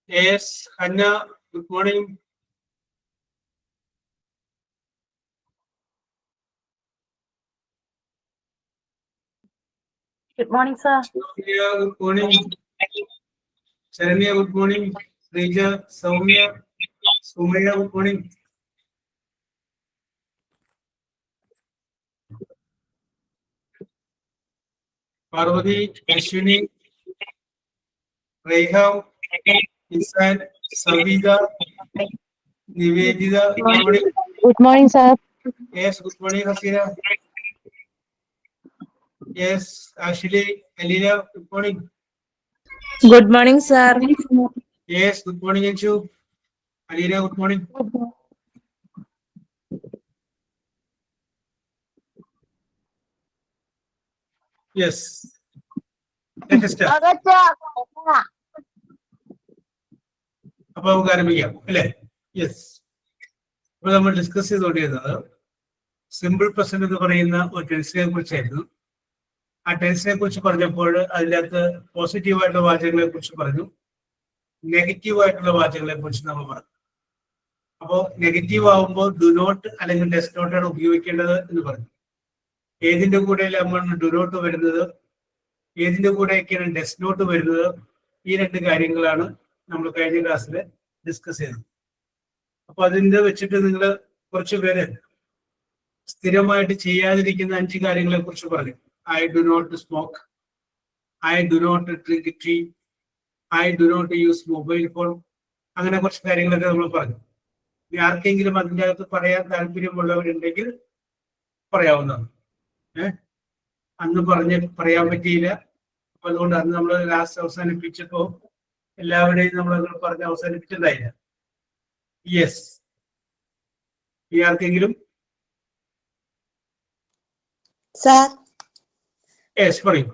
Yes, Hannah, good morning. Good morning, sir. Soumya, good morning. Charanya, good morning. Rija, Soumya, Soumya, good morning. Parvati, Ashwini, Reham, Isan, Savida, Nivedita, good morning. Good morning, sir. Yes, good morning, Hasina. Yes, Ashley, Alina, good morning. Good morning, sir. Yes, good morning, Anju. Alina, good morning. Yes. Let us start. അപ്പൊ നമുക്ക് ആരംഭിക്കാം അല്ലേ? Yes. അപ്പൊ നമ്മൾ discuss ചെയ്തുകൊണ്ടിരുന്നത് simple present എന്ന് പറയുന്ന ഒരു ടെൻസിനെ കുറിച്ചായിരുന്നു. ആ ടെൻസിനെ കുറിച്ച് പറഞ്ഞപ്പോൾ അതിൻ്റെ അകത്ത് പോസിറ്റീവായിട്ടുള്ള വാചകങ്ങളെ കുറിച്ച് പറഞ്ഞു, നെഗറ്റീവ് ആയിട്ടുള്ള വാചകങ്ങളെ കുറിച്ച് നമ്മൾ പറഞ്ഞു. അപ്പോൾ നെഗറ്റീവ് ആവുമ്പോൾ ഡു നോട്ട് അല്ലെങ്കിൽ ഡസ് നോട്ടാണ് ഉപയോഗിക്കേണ്ടത് എന്ന് പറഞ്ഞു. ഏതിന്റെ കൂടെയാണ് ഡു നോട്ട് വരുന്നത്, ഏതിന്റെ കൂടെയൊക്കെയാണ് ഡസ് നോട്ട് വരുന്നത്, ഈ രണ്ട് കാര്യങ്ങളാണ് നമ്മൾ കഴിഞ്ഞ ക്ലാസ്സിൽ ഡിസ്കസ് ചെയ്തത്. അപ്പൊ അതിന്റെ വെച്ചിട്ട് നിങ്ങൾ കുറച്ച് പേര് സ്ഥിരമായിട്ട് ചെയ്യാതിരിക്കുന്ന 5 കാര്യങ്ങളെ കുറിച്ച് പറഞ്ഞു. I do not smoke, I do not drink tea, I do not use mobile phone, അങ്ങനെ കുറച്ച് കാര്യങ്ങളൊക്കെ നമ്മൾ പറഞ്ഞു. ഇനി ആർക്കെങ്കിലും അതിൻ്റെ അകത്ത് പറയാൻ താല്പര്യമുള്ളവരുണ്ടെങ്കിൽ പറയാവുന്നതാണ്. അന്ന് പറയാൻ പറ്റിയില്ല. അപ്പൊ അതുകൊണ്ട് അന്ന് നമ്മൾ ലാസ്റ്റ് അവസാനിപ്പിച്ചപ്പോ എല്ലാവരെയും നമ്മൾ പറഞ്ഞ് അവസാനിപ്പിച്ചതായില്ല. യെസ്, ഈ ആർക്കെങ്കിലും? Sir. യെസ്, പറയൂ.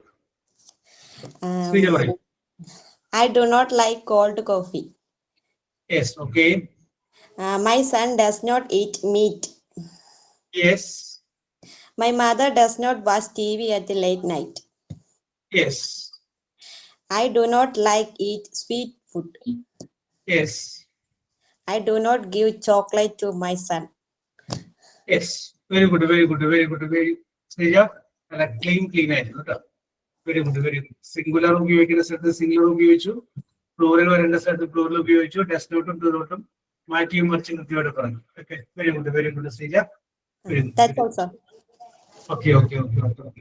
ശ്രീജ പറയൂ. I do not like cold coffee. Yes, okay. My son does not eat meat. Yes. My mother does not watch TV at the late night. Yes. I do not like eat sweet food. Yes. I do not give chocolate to my son. Yes. Very good, very good, very good, very. Sreeja നല്ല clean ആയിരുന്നു കേട്ടോ. Very good, very good. Singular ഉപയോഗിക്കുന്ന സ്ഥലത്ത് singular ഉപയോഗിച്ചു, plural വരേണ്ട സ്ഥലത്ത് plural ഉപയോഗിച്ചു, does നോട്ടും to നോട്ടും മാറ്റിയും മറിച്ചും കൃത്യമായിട്ട് പറഞ്ഞു. Okay, very good, very good Sreeja. That's all, sir. Okay okay okay okay okay.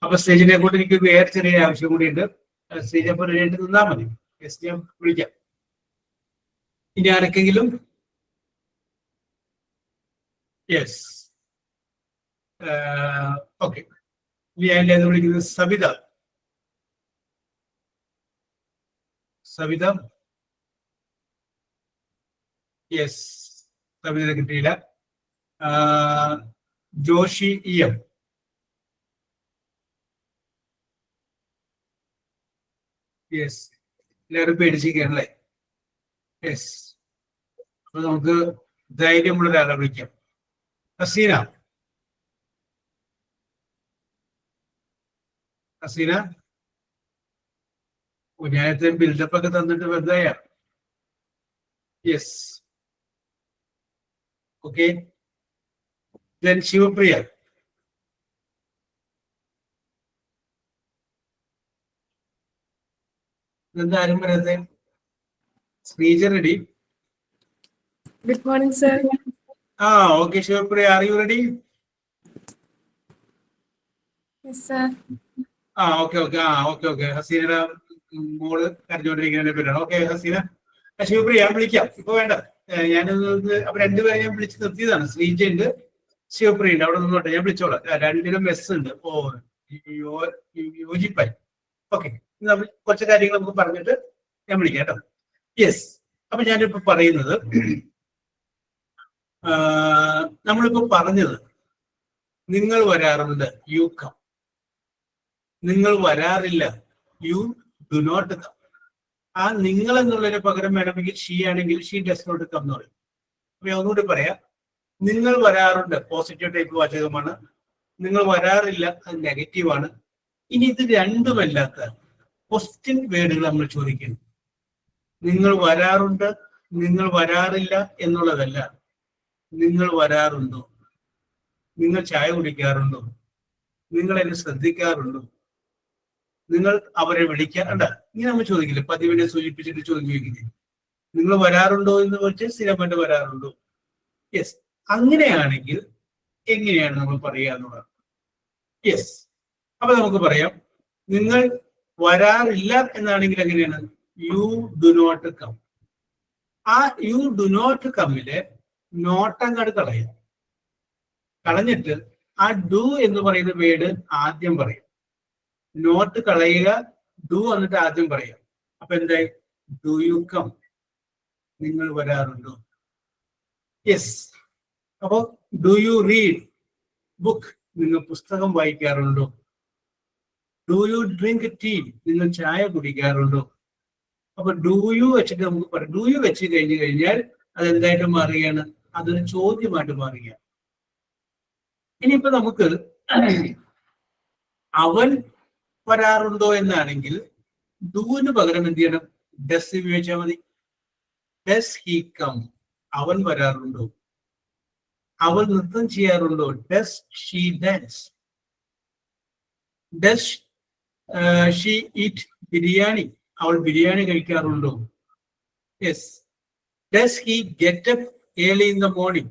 അപ്പൊ സ്റ്റേജിനെ കൊണ്ട് എനിക്ക് വേറെ ചെറിയ ആവശ്യം കൂടി ഉണ്ട്. സ്റ്റേജ് അപ്പൊ റെഡി നിന്നാൽ മതി. യെസ്, ഞാൻ വിളിക്കാം. ഇനി ആർക്കെങ്കിലും? Yes, okay. ഞാൻ വിളിക്കുന്നത് സവിത. സവിത, യെസ്, സവിത കിട്ടിയില്ല. ജോഷി ഇയം. യെസ്, എല്ലാവരും പേടിച്ചിരിക്കുകയാണല്ലേ? യെസ്, അപ്പൊ നമുക്ക് ധൈര്യമുള്ള ഒരാളെ വിളിക്കാം. ഹസീന. ഹസീന, നേരത്തെ ബിൽഡപ്പ് ഒക്കെ തന്നിട്ട് വെറുതെയ. Yes, okay. ശിവപ്രിയ. ഇതെന്താ ആരും പറയാതെ? Sreeja ready? Good morning, sir. Okay. Shivapriya, are you ready? Yes, sir. Okay okay. Okay okay. ഹസീനയുടെ മോള് കരഞ്ഞുകൊണ്ടിരിക്കുന്നതിന്റെ പേരാണ്. ഓക്കെ ഹസീന. ശിവപ്രിയ, ഞാൻ വിളിക്കാം. ഇപ്പൊ വേണ്ട, ഞാനൊന്ന് അപ്പൊ രണ്ടുപേരെ ഞാൻ വിളിച്ച് നിർത്തിയതാണ്. ശ്രീജ ഉണ്ട്, ശിവപ്രിയ ഉണ്ട്. അവിടെ നിന്നോട്ടെ, ഞാൻ വിളിച്ചോളാം. രണ്ടിലും മെസ് ഉണ്ട്. യോജിപ്പായി. ഓക്കെ, നമ്മൾ കുറച്ച് കാര്യങ്ങൾ നമുക്ക് പറഞ്ഞിട്ട് ഞാൻ വിളിക്കാം കേട്ടോ. യെസ്, അപ്പൊ ഞാനിപ്പോ പറയുന്നത്, നമ്മളിപ്പോ പറഞ്ഞത് നിങ്ങൾ വരാറുണ്ട്, യു കം. നിങ്ങൾ വരാറില്ല, യു ഡു നോട്ട് കം. ആ നിങ്ങൾ എന്നുള്ളതിന് പകരം വേണമെങ്കിൽ ഷീ ആണെങ്കിൽ ഷീ ഡസ് നോട്ട് കം എന്ന് പറയും. അപ്പൊ ഞാൻ ഒന്നുകൂടി പറയാം. നിങ്ങൾ വരാറുണ്ട് പോസിറ്റീവ് ടൈപ്പ് വാചകമാണ്, നിങ്ങൾ വരാറില്ല അത് നെഗറ്റീവാണ്. ഇനി ഇത് രണ്ടുമല്ലാത്ത ക്വസ്റ്റ്യൻ വേർഡുകൾ നമ്മൾ ചോദിക്കുന്നു. നിങ്ങൾ വരാറുണ്ട്, നിങ്ങൾ വരാറില്ല എന്നുള്ളതല്ല. നിങ്ങൾ വരാറുണ്ടോ? നിങ്ങൾ ചായ കുടിക്കാറുണ്ടോ? നിങ്ങൾ എന്നെ ശ്രദ്ധിക്കാറുണ്ടോ? നിങ്ങൾ അവരെ വിളിക്കാറുണ്ട? ഇങ്ങനെ നമ്മൾ ചോദിക്കില്ലേ, പതിവിനെ സൂചിപ്പിച്ചിട്ട് ചോദിക്കില്ലേ, നിങ്ങൾ വരാറുണ്ടോ എന്ന് വെച്ച് സ്ഥിരമായിട്ട് വരാറുണ്ടോ? യെസ്. അങ്ങനെയാണെങ്കിൽ എങ്ങനെയാണ് നമ്മൾ പറയുക എന്നുള്ളത്? യെസ്. അപ്പൊ നമുക്ക് പറയാം, നിങ്ങൾ വരാറില്ല എന്നാണെങ്കിൽ എങ്ങനെയാണ്? You do not come. ആ യു ഡു നോട്ട് കമ്മിലെ നോട്ട് അങ്ങോട്ട് കളയാം. കളഞ്ഞിട്ട് ആ ഡു എന്ന് പറയുന്ന വേർഡ് ആദ്യം പറയും. നോട്ട് കളയുക, ഡു എന്നിട്ട് ആദ്യം പറയാം. അപ്പൊ എന്തായി? Do you come. നിങ്ങൾ വരാറുണ്ടോ? യെസ്. അപ്പോ ഡു യു റീഡ് ബുക്ക്. നിങ്ങൾ പുസ്തകം വായിക്കാറുണ്ടോ? Do you drink tea. നിങ്ങൾ ചായ കുടിക്കാറുണ്ടോ? അപ്പൊ ഡു യു വെച്ചിട്ട് നമുക്ക് പറയാം. ഡു യു വെച്ച് കഴിഞ്ഞു കഴിഞ്ഞാൽ അതെന്തായിട്ട് മാറുകയാണ്? അതൊരു ചോദ്യമായിട്ട് മാറുകയാണ്. ഇനിയിപ്പോ നമുക്ക് അവൻ വരാറുണ്ടോ എന്നാണെങ്കിൽ ഡൂവിന് പകരം എന്ത് ചെയ്യണം? ഡസ് ഉപയോഗിച്ചാൽ മതി. Does he come. അവൻ വരാറുണ്ടോ? അവൾ നൃത്തം ചെയ്യാറുണ്ടോ? Does she dance. Does she eat biryani. അവൾ ബിരിയാണി കഴിക്കാറുണ്ടോ? Yes. Does he get up early in the morning.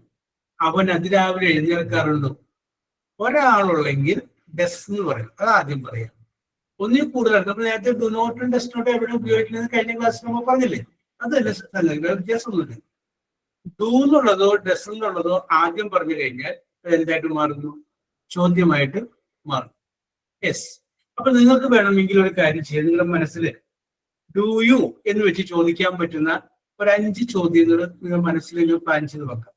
അവൻ അതിരാവിലെ എഴുന്നേൽക്കാറുണ്ടോ? ഒരാളുള്ളെങ്കിൽ ഡസ് എന്ന് പറയും. അത് ആദ്യം പറയാം. ഒന്നിൽ കൂടുതലാണ്. നമ്മൾ നേരത്തെ ഡു നോട്ടും ഡസ് നോട്ടും എവിടെ ഉപയോഗിക്കുന്നത് കഴിഞ്ഞ ക്ലാസ്സിൽ നമ്മൾ പറഞ്ഞില്ലേ? അതല്ല വ്യത്യാസമൊന്നുമില്ല. ഡു എന്നുള്ളതോ ഡസ് എന്നുള്ളതോ ആദ്യം പറഞ്ഞു കഴിഞ്ഞാൽ അത് എന്തായിട്ട് മാറുന്നു? ചോദ്യമായിട്ട് മാറും. യെസ്. അപ്പൊ നിങ്ങൾക്ക് വേണമെങ്കിൽ ഒരു കാര്യം ചെയ്യാം. നിങ്ങളുടെ മനസ്സിൽ ഡു യു എന്ന് വെച്ച് ചോദിക്കാൻ പറ്റുന്ന ഒരു 5 ചോദ്യങ്ങൾ നിങ്ങൾ മനസ്സിൽ പ്ലാൻ ചെയ്ത് വെക്കാം.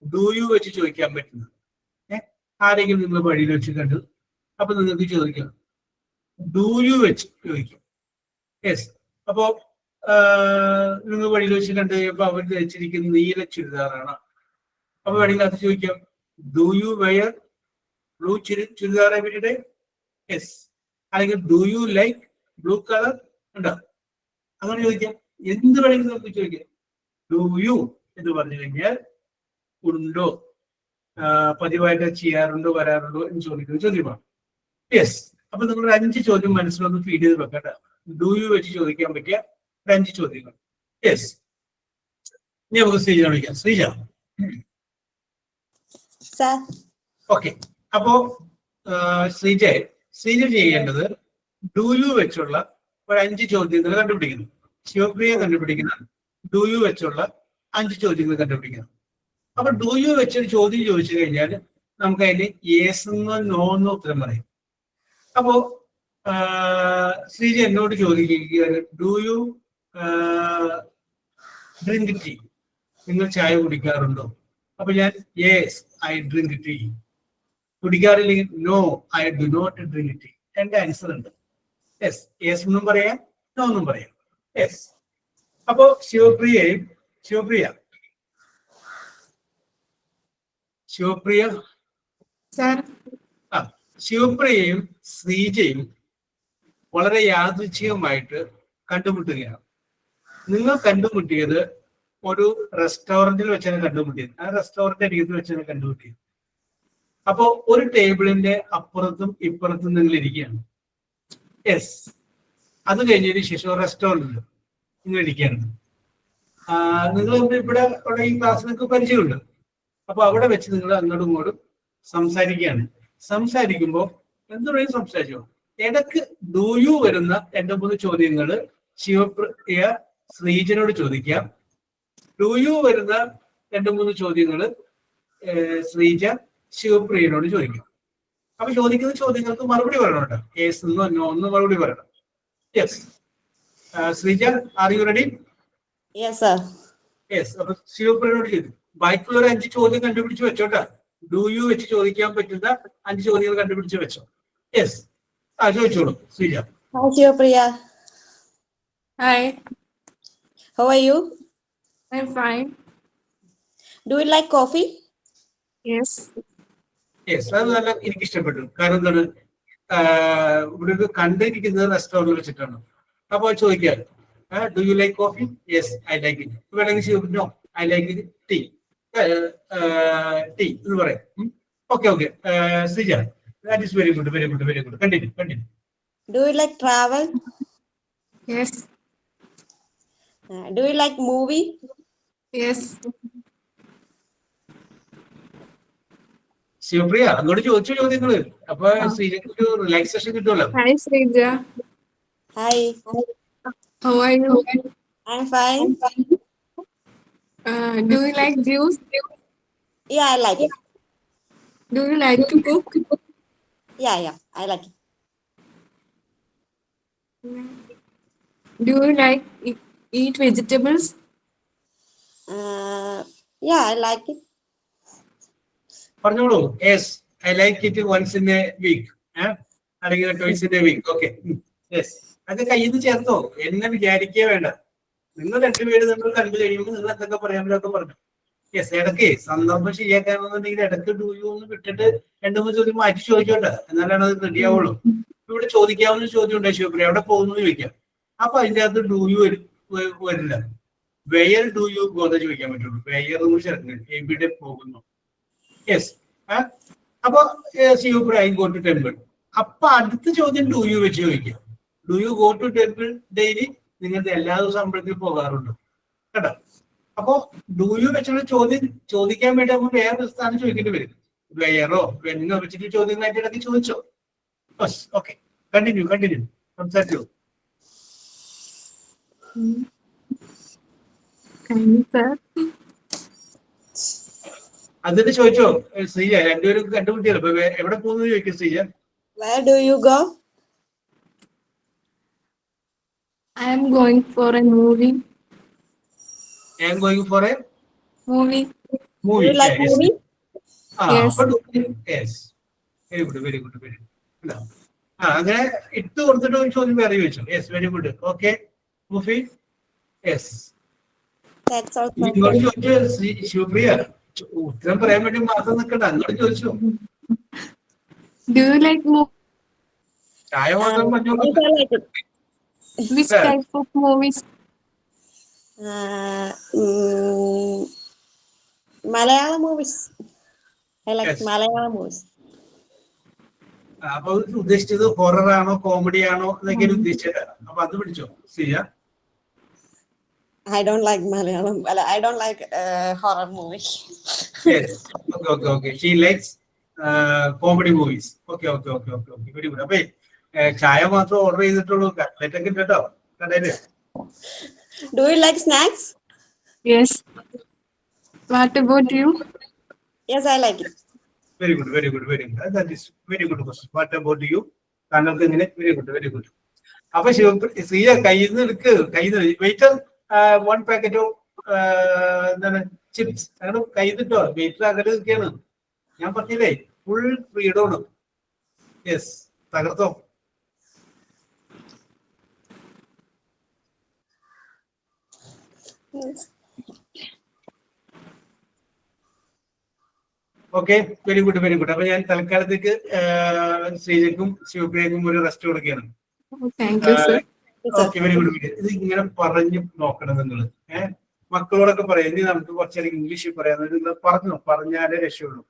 ഡു യു വെച്ച് ചോദിക്കാൻ പറ്റുന്നത് ആരെങ്കിലും നിങ്ങൾ വഴിയിൽ വെച്ച് കണ്ടു, അപ്പൊ നിങ്ങൾക്ക് ചോദിക്കാം. ഡു യു വെച്ച് ചോദിക്കാം. യെസ്. അപ്പോ നിങ്ങൾ വഴിയിൽ വെച്ച് കണ്ടു കഴിയുമ്പോൾ അവർ ധരിച്ചിരിക്കുന്ന നീല ചുരിദാറാണ്. അപ്പൊ വേണമെങ്കിൽ അത് ചോദിക്കാം. Do you wear blue churidar every day? Yes. അല്ലെങ്കിൽ do you like blue colour? ഉണ്ടോ? അങ്ങനെ ചോദിക്കാം. എന്ത് വേണമെങ്കിലും നമുക്ക് ചോദിക്കാം. ഡു യു എന്ന് പറഞ്ഞു കഴിഞ്ഞാൽ ഉണ്ടോ, പതിവായിട്ട് ചെയ്യാറുണ്ടോ, വരാറുണ്ടോ എന്ന് ചോദിക്കുന്ന ചോദ്യമാണ്. യെസ്. അപ്പൊ നിങ്ങൾ 5 ചോദ്യം മനസ്സിലൊന്ന് ഫീഡ് ചെയ്ത് വെക്കട്ടെ. ഡു യു വെച്ച് ചോദിക്കാൻ പറ്റിയ 5 ചോദ്യങ്ങൾ. യെസ്. ഇനി നമുക്ക് ശ്രീജ വിളിക്കാം. ശ്രീജ. ഓക്കെ. അപ്പോ ശ്രീജ ചെയ്യേണ്ടത് ഡു യു വെച്ചുള്ള ഒരു 5 ചോദ്യങ്ങൾ കണ്ടുപിടിക്കുന്നു. ശിവപ്രിയ കണ്ടുപിടിക്കുന്ന ഡു യു വെച്ചുള്ള 5 ചോദ്യങ്ങൾ കണ്ടുപിടിക്കണം. അപ്പൊ ഡു യു വെച്ചൊരു ചോദ്യം ചോദിച്ചു കഴിഞ്ഞാൽ നമുക്ക് അതിന് യേസ് എന്നോ നോ എന്നോ ഉത്തരം പറയും. അപ്പോ ശ്രീജ എന്നോട് ചോദിക്കുകയാണ്, ഡു യു ഡ്രിങ്ക് ടീ? നിങ്ങൾ ചായ കുടിക്കാറുണ്ടോ? അപ്പൊ ഞാൻ യേസ് ഐ ഡ്രിങ്ക് ടീ. കുടിക്കാറില്ലെങ്കിൽ no I do not drink tea. എന്റെ ആൻസർ ഉണ്ട്. യെസ്. യേസ് എന്നും പറയാം, നോ എന്നും പറയാം. യെസ്. അപ്പോ ശിവപ്രിയ ശിവപ്രിയയും ശ്രീജയും വളരെ യാദൃച്ഛികമായിട്ട് കണ്ടുമുട്ടുകയാണ്. നിങ്ങൾ കണ്ടുമുട്ടിയത് ഒരു റെസ്റ്റോറന്റിൽ വെച്ചാണ് കണ്ടുമുട്ടിയത്. ആ റെസ്റ്റോറന്റ് അരികത്ത് വെച്ചാണ് കണ്ടുമുട്ടിയത്. അപ്പോ ഒരു ടേബിളിന്റെ അപ്പുറത്തും ഇപ്പുറത്തും നിങ്ങൾ ഇരിക്കുകയാണ്. യെസ്. അത് കഴിഞ്ഞതിന് ശേഷം റെസ്റ്റോറന്റിൽ നിങ്ങൾ ഇരിക്കുകയാണ്. നിങ്ങൾ ഇവിടെ ഉള്ള ഈ ക്ലാസ് നിങ്ങൾക്ക് പരിചയമുണ്ട്. അപ്പൊ അവിടെ വെച്ച് നിങ്ങൾ അങ്ങോട്ടും ഇങ്ങോട്ടും സംസാരിക്കുകയാണ്. സംസാരിക്കുമ്പോൾ എന്ത് പറയും? സംസാരിച്ചോ. ഇടക്ക് ഡു യു വരുന്ന 2-3 ചോദ്യങ്ങൾ ശിവപ്രിയ ശ്രീജനോട് ചോദിക്കാം. ഡു യു വരുന്ന 2-3 ചോദ്യങ്ങൾ ശ്രീജ ശിവപ്രിയനോട് ചോദിക്കാം. അപ്പൊ ചോദിക്കുന്ന ചോദ്യങ്ങൾക്ക് മറുപടി പറയണം കേട്ടോ. യേസ് എന്നോ നോ എന്നോ മറുപടി പറയണം. Yes. Sreeja, R you ready? Yes sir. Yes. അപ്പൊ ശിവപ്രിയനോട് ചോദിക്കും. ബാക്കിയുള്ള ഒരു 5 ചോദ്യം കണ്ടുപിടിച്ച് വെച്ചോട്ടാ. ഡു യു വെച്ച് ചോദിക്കാൻ പറ്റുന്ന 5 ചോദ്യങ്ങൾ കണ്ടുപിടിച്ച് വെച്ചോ. യെസ്. ചോദിച്ചോളൂ Sreeja. Hi Shivapriya. Hi, How are you? I'm fine. Do you like coffee? Yes. Yes. അത് നല്ല എനിക്ക് ഇഷ്ടപ്പെട്ടു. കാരണം എന്താണ്, ഇവിടെ കണ്ടിരിക്കുന്നത് റെസ്റ്റോറന്റിൽ വെച്ചിട്ടാണ്. അപ്പൊ ചോദിക്കാം, Do you like coffee? Yes, I like it. No, I like it. Tea. Tea. Okay, okay. Srija, that is very good, very good, very good. Continue, continue. Do you like travel? Yes. Do you like movie? Yes. Sivapriya അങ്ങോട്ട് ചോദിച്ചു ചോദ്യങ്ങള് അപ്പൊ ശ്രീജയ്ക്ക് ഒരു relaxation കിട്ടുമല്ലോ. Hi, Srija. Hi, How are you? I'm fine. Do you like juice? Yeah, I like it. Do you like to cook? Yeah, I like it. Do you like eat vegetables? Yeah, I like it. പറഞ്ഞോളൂ. Yes I like it once in a week അല്ലെങ്കിൽ twice in a week. Okay, yes. അത് കയ്യിൽ നിന്ന് ചേർത്തോ, എന്നെ വിചാരിക്കേ വേണ്ട. നിങ്ങൾ രണ്ടുപേര് നമ്മൾ കണ്ടു കഴിയുമ്പോൾ നിങ്ങൾ എന്തൊക്കെ പറയാമല്ലോ പറഞ്ഞു. യെസ്, ഇടയ്ക്ക് സന്ദർഭം ശരിയാക്കാണെന്നുണ്ടെങ്കിൽ ഇടയ്ക്ക് ഡു യു ഒന്ന് വിട്ടിട്ട് രണ്ടു മൂന്ന് ചോദ്യം മാറ്റി ചോദിച്ചോട്ടെ, എന്നാലാണ് അത് റെഡി ആവുള്ളൂ. ഇവിടെ ചോദിക്കാവുന്ന ചോദ്യം ഉണ്ട് ശിവപ്രിയ, എവിടെ പോകുന്നു ചോദിക്കാം. അപ്പൊ അതിന്റെ അകത്ത് ഡു യു വരില്ല. വെയർ ഡു യു ഗോ എന്ന് ചോദിക്കാൻ പറ്റുള്ളൂ. വെയർ എന്ന് ചേർക്കുന്നത് എവിടെ പോകുന്നു. യെസ്. അപ്പൊ Shivapriya I go to temple. അപ്പൊ അടുത്ത ചോദ്യം ഡു യു വെച്ച് ചോദിക്കാം. Do you go to temple daily? നിങ്ങൾക്ക് എല്ലാ ദിവസവും അമ്പലത്തിൽ പോകാറുണ്ട് കേട്ടോ. അപ്പോ ഡു യു വെച്ചുള്ള ചോദ്യം ചോദിക്കാൻ വേണ്ടി നമുക്ക് വേറെ സ്ഥാനം ചോദിക്കേണ്ടി വരും. വെയറോ വെന്നോ വെച്ചിട്ട് ചോദ്യങ്ങളായിട്ട് ഇടയ്ക്ക് ചോദിച്ചോ. ഓക്കെ, കണ്ടിന്യൂ കണ്ടിന്യൂ, സംസാരിച്ചോ. Sir. എന്നിട്ട് ചോദിച്ചോ ശ്രീജ, രണ്ടുപേരും കണ്ടുപിടിയല്ലോ. അപ്പൊ എവിടെ പോകുന്നു ചോദിക്കും Sreeja. Where do you go? I am going for a movie. I am going for a Movie. Do movie. you like Yes. movie? Yes. Yes. Very good, very good, very good. അങ്ങനെ ഇട്ട് കൊടുത്തിട്ട് ഒരു ചോദ്യം വേറെ ചോദിച്ചു. Yes, very good. Okay, Mufi. Yes. That's all. ഇങ്ങോട്ട് ചോദിച്ചു ശിവപ്രിയ, ഉത്തരം പറയാൻ വേണ്ടി മാത്രം നിൽക്കണ്ട, അങ്ങോട്ട് ചോദിച്ചു. Do you like ചായ മാത്രം പറഞ്ഞോളൂ. Yes, I like it. which Sir. type of movies? Malayalam movies. I like Yes. Malayalam movies. അപ്പൊ ഉദ്ദേശിച്ചത് ഹൊറർ ആണോ കോമഡി ആണോ എന്നൊക്കെയാണ് ഉദ്ദേശിച്ചത്. അപ്പൊ അത് പിടിച്ചോ Sreeja. I don't like Malayalam. Well, I don't like horror movies. Yes. Okay. She likes comedy movies. Okay. Very good. അപ്പൊ ചായ മാത്രം ഓർഡർ ചെയ്തിട്ടുള്ളൂ, കട്ട്ലറ്റ് ഒക്കെ കേട്ടോ കടയില്. Do you like snacks? Yes. What about you? Yes, I like it. Very good. That is very good question. What about you? താങ്കൾക്ക് എങ്ങനെ? Very good. അപ്പൊ ശ്രീജ കയ്യിൽ നിന്ന് എടുക്ക്, വെയിറ്റർ 1 പാക്കറ്റ് എന്താണ് ചിപ്സ് അങ്ങനെ കയ്യിൽ നിട്ടോ. വെയിറ്റർ അകലെ നിൽക്കുകയാണ്. ഞാൻ പറഞ്ഞില്ലേ ഫുൾ ഫ്രീഡമാണ്. യെസ്, തകർത്തോ. Yes. Okay, very good. അപ്പൊ ഞാൻ തൽക്കാലത്തേക്ക് ശ്രീജയ്ക്കും ശിവപ്രിയക്കും ഒരു റെസ്റ്റ് കൊടുക്കുകയാണ്. Thank you, sir. Okay, very good. ഇത് ഇങ്ങനെ പറഞ്ഞു നോക്കണം നിങ്ങൾ. മക്കളോടൊക്കെ പറയാം, ഇനി നമുക്ക് കുറച്ചേരം ഇംഗ്ലീഷിൽ പറയാം. നിങ്ങൾ പറഞ്ഞാലേ രക്ഷയുള്ളൂ.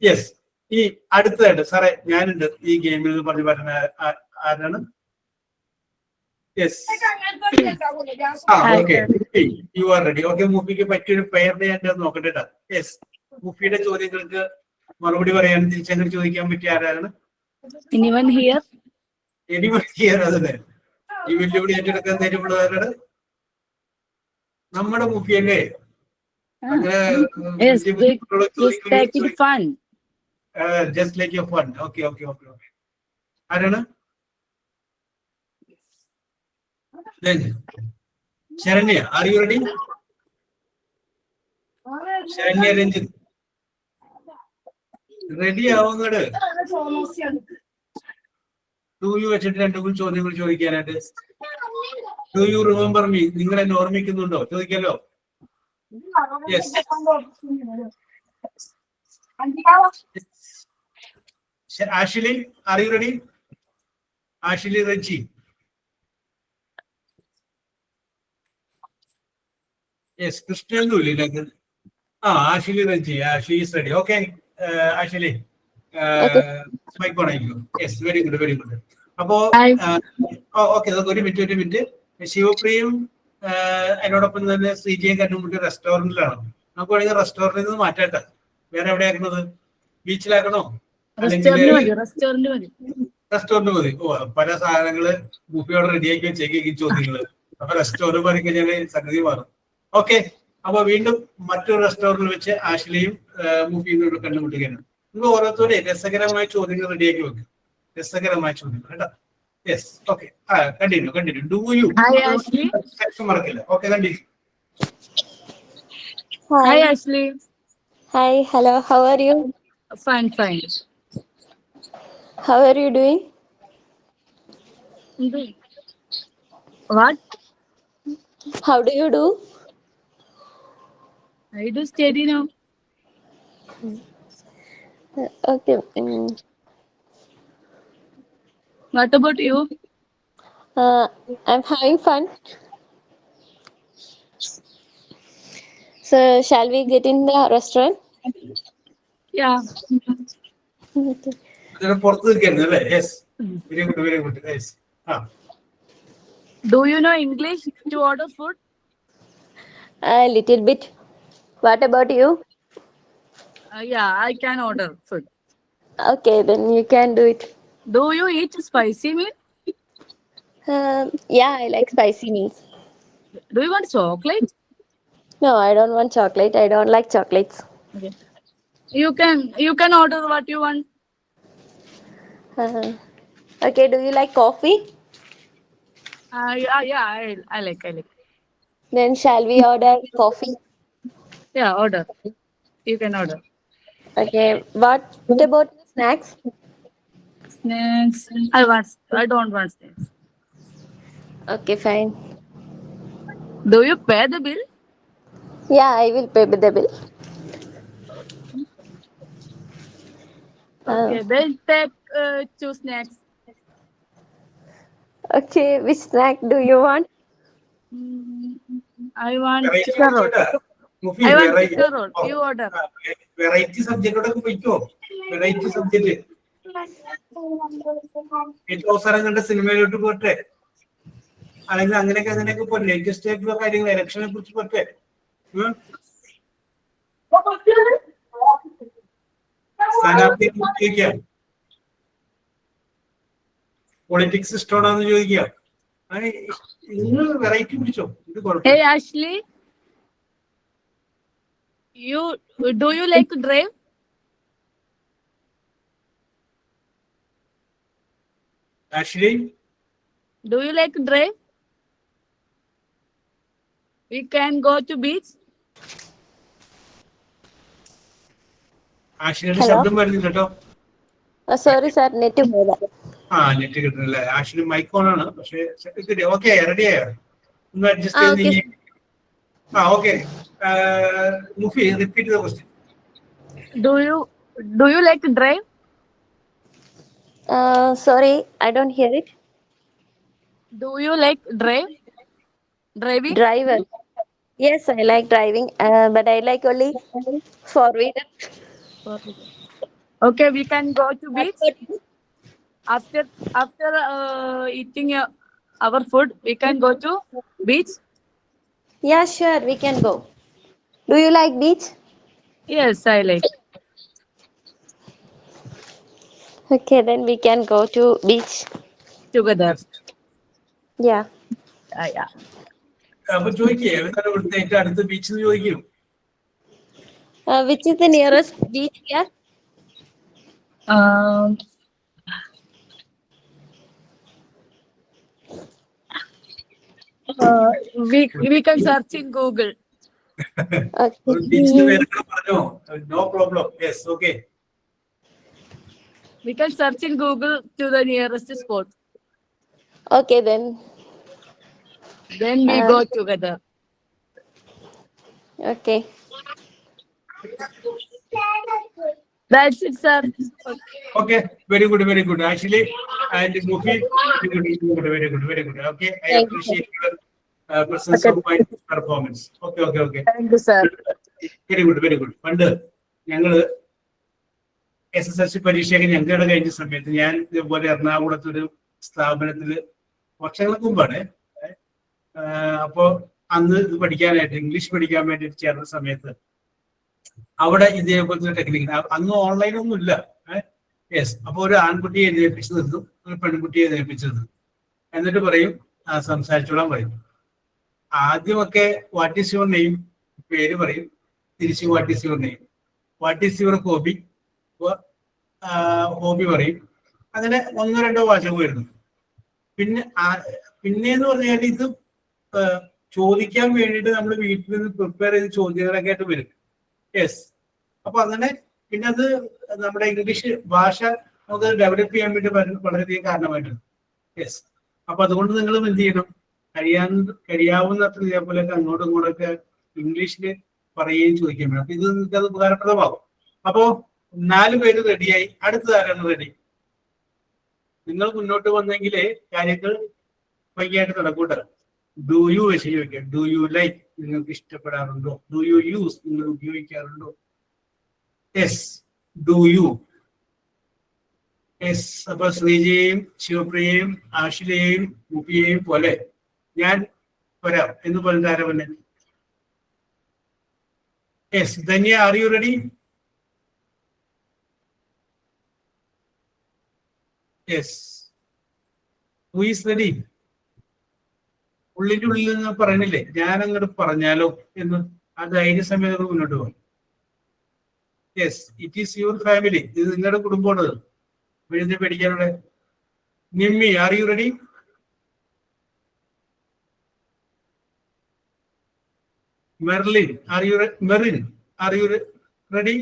യെസ്. ഈ അടുത്തതായിട്ട് സാറേ ഞാനുണ്ട് ഈ ഗെയിമിൽ നിന്ന് പറഞ്ഞു വരുന്ന ആരാണ്? Yes. Okay, you are ready. Okay, മൂഫിക്ക് പറ്റിയൊരു പെയറിനെ ഞാൻ നോക്കട്ടെ. യെസ്, മൂഫിയുടെ ചോദ്യങ്ങൾക്ക് മറുപടി പറയാൻ തിരിച്ചങ്ങനെ ചോദിക്കാൻ പറ്റിയ ആരാണ്? Anyone here? അതെ, ഈ വെല്ലുവിളി ഏറ്റെടുക്കാൻ ധൈര്യമുള്ള ആരാണ്? നമ്മുടെ മൂഫിയല്ലേ. Yes, just take it fun. Just like your fun. Okay. ആരാണ്? Then Sharanya, are you ready? Sharanya Ranjit, ready ആവുന്നത്? Do you വെച്ചിട്ട് രണ്ടു മൂന്ന് ചോദ്യങ്ങൾ ചോദിക്കാനായിട്ട്? Do you remember me? നിങ്ങൾ എന്നെ ഓർമ്മിക്കുന്നുണ്ടോ? ചോദിക്കാലോ. Yes. Ashley, are you ready? Ashley Reggie. Yes Krishna ഇതിനകത്ത് ആഷിലി റഞ്ചി Ashley is ready okay Ashley mic on ആയിരിക്കും yes very good very good അപ്പോ ഓക്കെ ഒരു മിനിറ്റ് ശിവപ്രിയും അതിനോടൊപ്പം തന്നെ ശ്രീജയും കണ്ടുമുട്ടിയ റെസ്റ്റോറന്റിലാണ് നമുക്ക് വേണമെങ്കിൽ റെസ്റ്റോറന്റിൽ നിന്ന് മാറ്റാട്ടെ വേറെ എവിടെയാക്കണത് ബീച്ചിലാക്കണോ അല്ലെങ്കിൽ റെസ്റ്റോറന്റ് മതി ഓ പല സാധനങ്ങള് ബുഫിയോടെ റെഡിയാക്കി വെച്ചേക്കും ചോദ്യങ്ങള് അപ്പൊ റെസ്റ്റോറന്റ് പറഞ്ഞു കഴിഞ്ഞാൽ സംഗതി മാറും ഓക്കെ അപ്പൊ വീണ്ടും മറ്റൊരു റെസ്റ്റോറന്റിൽ വെച്ച് ആഷിലയും മുഫിയും കൂടെ കണ്ടുമുട്ടുകയാണ് നിങ്ങൾ ഓരോരുത്തരുടെ രസകരമായ ചോദ്യങ്ങൾ റെഡിയാക്കി വെക്കും രസകരമായ ചോദ്യങ്ങൾ കേട്ടോ yes okay continue do you മറക്കില്ല okay continue Hi, Ashley. Hi, hello, how are you? Fine. How are you doing? What? How do you do? I do study now. Okay. What about you? I'm having fun. So, shall we get in the restaurant? Yeah. പുറത്ത് നിൽക്കായിരുന്നു അല്ലേ yes very good yes Do you know English to order food? A little bit. What about you? Yeah, I can order food. Okay, then you can do it. Do you eat spicy meal? Yeah, I like spicy meals. Do you want chocolate? No, I don't want chocolate. I don't like chocolates. Okay. You can order what you want. Okay, do you like coffee? Yeah, I like. Then shall we order coffee? Yeah, order. You can order. Okay, what about snacks? Snacks. I don't want snacks. Okay, fine. Do you pay the bill? Yeah, I will pay the bill. Okay, then take 2 snacks. Okay, which snack do you want? I want Variety chicken roll. Mufi I want chicken roll. You order. Variety സബ്ജക്റ്റോടൊക്കെ പോയിക്കോ variety subject ഏറ്റവും അവസാനം കണ്ട സിനിമയിലോട്ട് പോട്ടെ അല്ലെങ്കിൽ അങ്ങനെയൊക്കെ പോട്ടെ latest ആയിട്ടുള്ള കാര്യങ്ങൾ ഇലക്ഷനെ കുറിച്ച് പോട്ടെ സ്ഥാനാർത്ഥിയെ കുറിച്ച് ചോദിക്കാം പൊളിറ്റിക്സ് ഇഷ്ടമാണെന്ന് ചോദിക്കാം നിങ്ങൾ വെറൈറ്റി പിടിച്ചോ ഇത് കുഴപ്പമില്ല Hey Ashley, do you like to drive? Actually Do you like to drive? We can go to beach. ആഷിയുടെ Hello? ശബ്ദം വരുന്നില്ല കേട്ടോ Sorry, sir, net പോയതാ. നെറ്റ് കിട്ടുന്നില്ല ആഷിന് മൈക്ക് ഓൺ ആണ് പക്ഷേ ഓക്കെ റെഡി ആയോ ഒന്ന് അഡ്ജസ്റ്റ് ചെയ്ത് okay. Okay മുഫി repeat the question Do you like to drive? Sorry, I don't hear it. Do you like driving? Driver. Yes, I like driving, but I like only four-wheeler. Okay, we can go to beach after eating our food. We can go to beach. Yeah, sure, we can go. Do you like beach? Yes, I like. Okay, then we can go to beach. Together. Yeah. Yeah. അപ്പൊ ചോദിക്കേ ഏതാണ് ഇവിടുത്തെ ഏറ്റവും അടുത്ത beach എന്ന് ചോദിക്കും Which is the nearest beach here? We can search in Google. ബീച്ചിന്റെ Okay. പേരൊക്കെ പറഞ്ഞോ no problem yes okay We can search in Google to the nearest spot. Okay, then. Then we go together. Okay. That's it, sir. Okay, very good. Actually, and Mufi, very good. Okay, I Thank you. appreciate your presence of mind performance. Okay. Thank you, sir. Very good. പണ്ട് ഞങ്ങള് SSLC പരീക്ഷയൊക്കെ ഞങ്ങളുടെ കഴിഞ്ഞ സമയത്ത് ഞാൻ ഇതേപോലെ എറണാകുളത്തൊരു സ്ഥാപനത്തില് വർഷങ്ങൾക്ക് മുമ്പാണ്. അപ്പോ അന്ന് ഇത് പഠിക്കാനായിട്ട് ഇംഗ്ലീഷ് പഠിക്കാൻ വേണ്ടിയിട്ട് ചേർന്ന സമയത്ത് അവിടെ ഇതേപോലത്തെ ടെക്നിക്ക് അന്ന് ഓൺലൈനൊന്നും ഇല്ല. യെസ്. അപ്പൊ ഒരു ആൺകുട്ടിയെ എഴുന്നേൽപ്പിച്ചു നിർത്തും, ഒരു പെൺകുട്ടിയെ എഴുന്നേൽപ്പിച്ചു നിർത്തും. എന്നിട്ട് പറയും സംസാരിച്ചോളാൻ പറയും. ആദ്യമൊക്കെ വാട്ട് ഈസ് യുവർ നെയിം, പേര് പറയും. തിരിച്ച് what is your name, what is your hobby, hobby പറയും. അങ്ങനെ 1-2 വാചകം വരുന്നു. പിന്നെന്ന് പറഞ്ഞാൽ ഇത് ചോദിക്കാൻ വേണ്ടിയിട്ട് നമ്മൾ വീട്ടിൽ നിന്ന് പ്രിപ്പയർ ചെയ്ത് ചോദ്യങ്ങളൊക്കെ ആയിട്ട് വരും. യെസ്. അപ്പൊ അങ്ങനെ പിന്നെ അത് നമ്മുടെ ഇംഗ്ലീഷ് ഭാഷ നമുക്ക് ഡെവലപ്പ് ചെയ്യാൻ വേണ്ടി വളരെയധികം കാരണമായിട്ടുണ്ട്. യെസ്. അപ്പൊ അതുകൊണ്ട് നിങ്ങളും എന്ത് ചെയ്യണം, കഴിയാവുന്നത്ര ഇതേപോലെയൊക്കെ അങ്ങോട്ടും ഇങ്ങോട്ടൊക്കെ ഇംഗ്ലീഷിൽ പറയുകയും ചോദിക്കുകയും വേണം. അപ്പൊ ഇത് നിങ്ങൾക്ക് അത് ഉപകാരപ്രദമാകും. അപ്പോ 4 പേര് റെഡിയായി. അടുത്തതാരാണ് റെഡി? നിങ്ങൾ മുന്നോട്ട് വന്നെങ്കിലേ കാര്യങ്ങൾ ഭംഗിയായിട്ട് നടക്കൂട്ടെ. ഡു യു വെച്ച് ചോദിക്കാം. ഡു യു ലൈക്ക്, നിങ്ങൾക്ക് ഇഷ്ടപ്പെടാറുണ്ടോ? ഡു യു യൂസ്, നിങ്ങൾ ഉപയോഗിക്കാറുണ്ടോ? യെസ്. Do you. യെസ്. അപ്പൊ ശ്രീജയെയും ശിവപ്രിയയും ആഷിലയെയും മുപ്പിയെയും പോലെ ഞാൻ വരാം എന്ന് പറഞ്ഞ ആരവന്നെ. Yes. Dhanya, are you ready? Yes. Who is ready? ഉള്ളിന്റെ ഉള്ളിൽ നിന്ന് പറയണില്ലേ ഞാൻ അങ്ങോട്ട് പറഞ്ഞാലോ എന്ന്, ആ ധൈര്യസമയത്ത് മുന്നോട്ട് പോകും. Yes. It is your family, ഇത് നിങ്ങളുടെ കുടുംബമാണ്. എഴുതി പേടിക്കാനുള്ള. Nimmi, are you ready? Merlin, are you Merin, are you ready?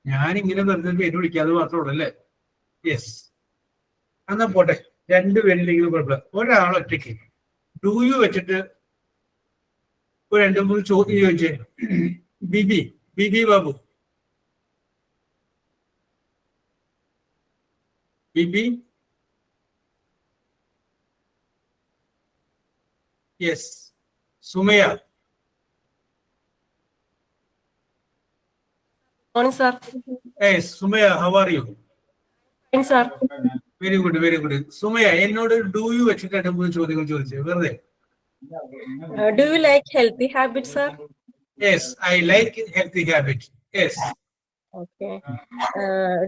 ഞാൻ ഇങ്ങനെ വെറുതെ പേര് വിളിക്കാതെ മാത്രമേ അല്ലേ? യെസ്. എന്നാ പോട്ടെ, 2 പേരിലെങ്കിലും കുഴപ്പമില്ല. ഒരാൾ ഒറ്റയ്ക്ക് ഡു യു വെച്ചിട്ട് ഒരു 2-3 ചോദ്യം ചോദിച്ചേ. Bibi Babu. Bibi. Yes. Sumaya. Morning, sir. Yes. Sumaya, how are you? Fine, sir. Very good. Sumaya എന്നോട് ഡു യു വെച്ചിട്ട് 2-3 ചോദ്യങ്ങൾ ചോദിച്ചേ വെറുതെ. Do you like healthy habits, sir? Yes, I like healthy habits. Yes. Okay.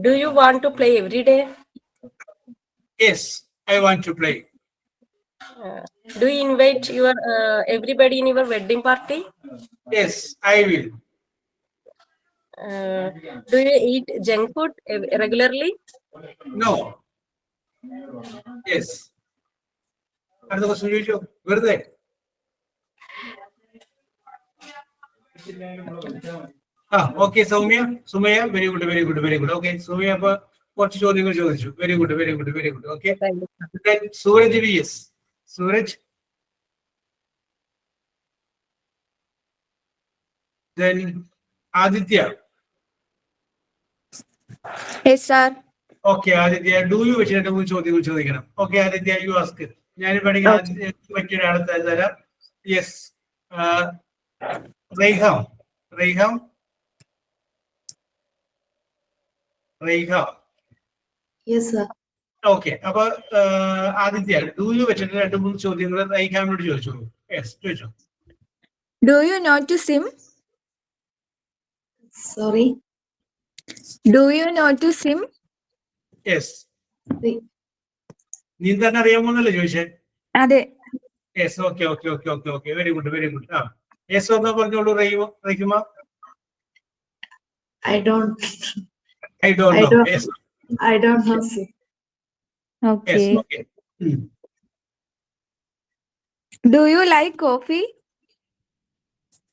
Do you want to play every day? Yes, I want to play. Do you invite your everybody in your wedding party? Yes, I will. Do you eat junk food regularly? No. Yes. അടുത്ത question ചോദിച്ചോ വെറുതെ. Okay. Sumaya very good. Okay Sumaya അപ്പൊ കുറച്ച് ചോദ്യങ്ങൾ ചോദിച്ചു. Very good. Okay. Suraj VS. Suraj. Then Aditya. Yes, sir. Okay Aditya, do you വെച്ചിട്ട് 3 ചോദ്യങ്ങൾ ചോദിക്കണം. Okay Aditya, you ask. ഞാൻ പഠിക്കുന്ന മറ്റൊരാളെ തരാം. Yes. Raiham. Yes, sir. Okay. അപ്പൊ ആദിത്യ ഡു യു വെച്ചിട്ട് 2-3 ചോദ്യങ്ങൾ റൈഹാമിനോട് ചോദിച്ചോളൂ. യെസ്, ചോദിച്ചോ. Do you know to swim? Sorry. Do you know to swim? Yes. നീന്താൻ അറിയാമോന്നല്ലേ ചോദിച്ചേ? അതെ. Yes. Okay. Very good. Yes എന്നാ പറഞ്ഞോളൂ റൈഹിമ. I don't know. Yes. I don't know, sir. Okay. Yes, okay. Do you like coffee?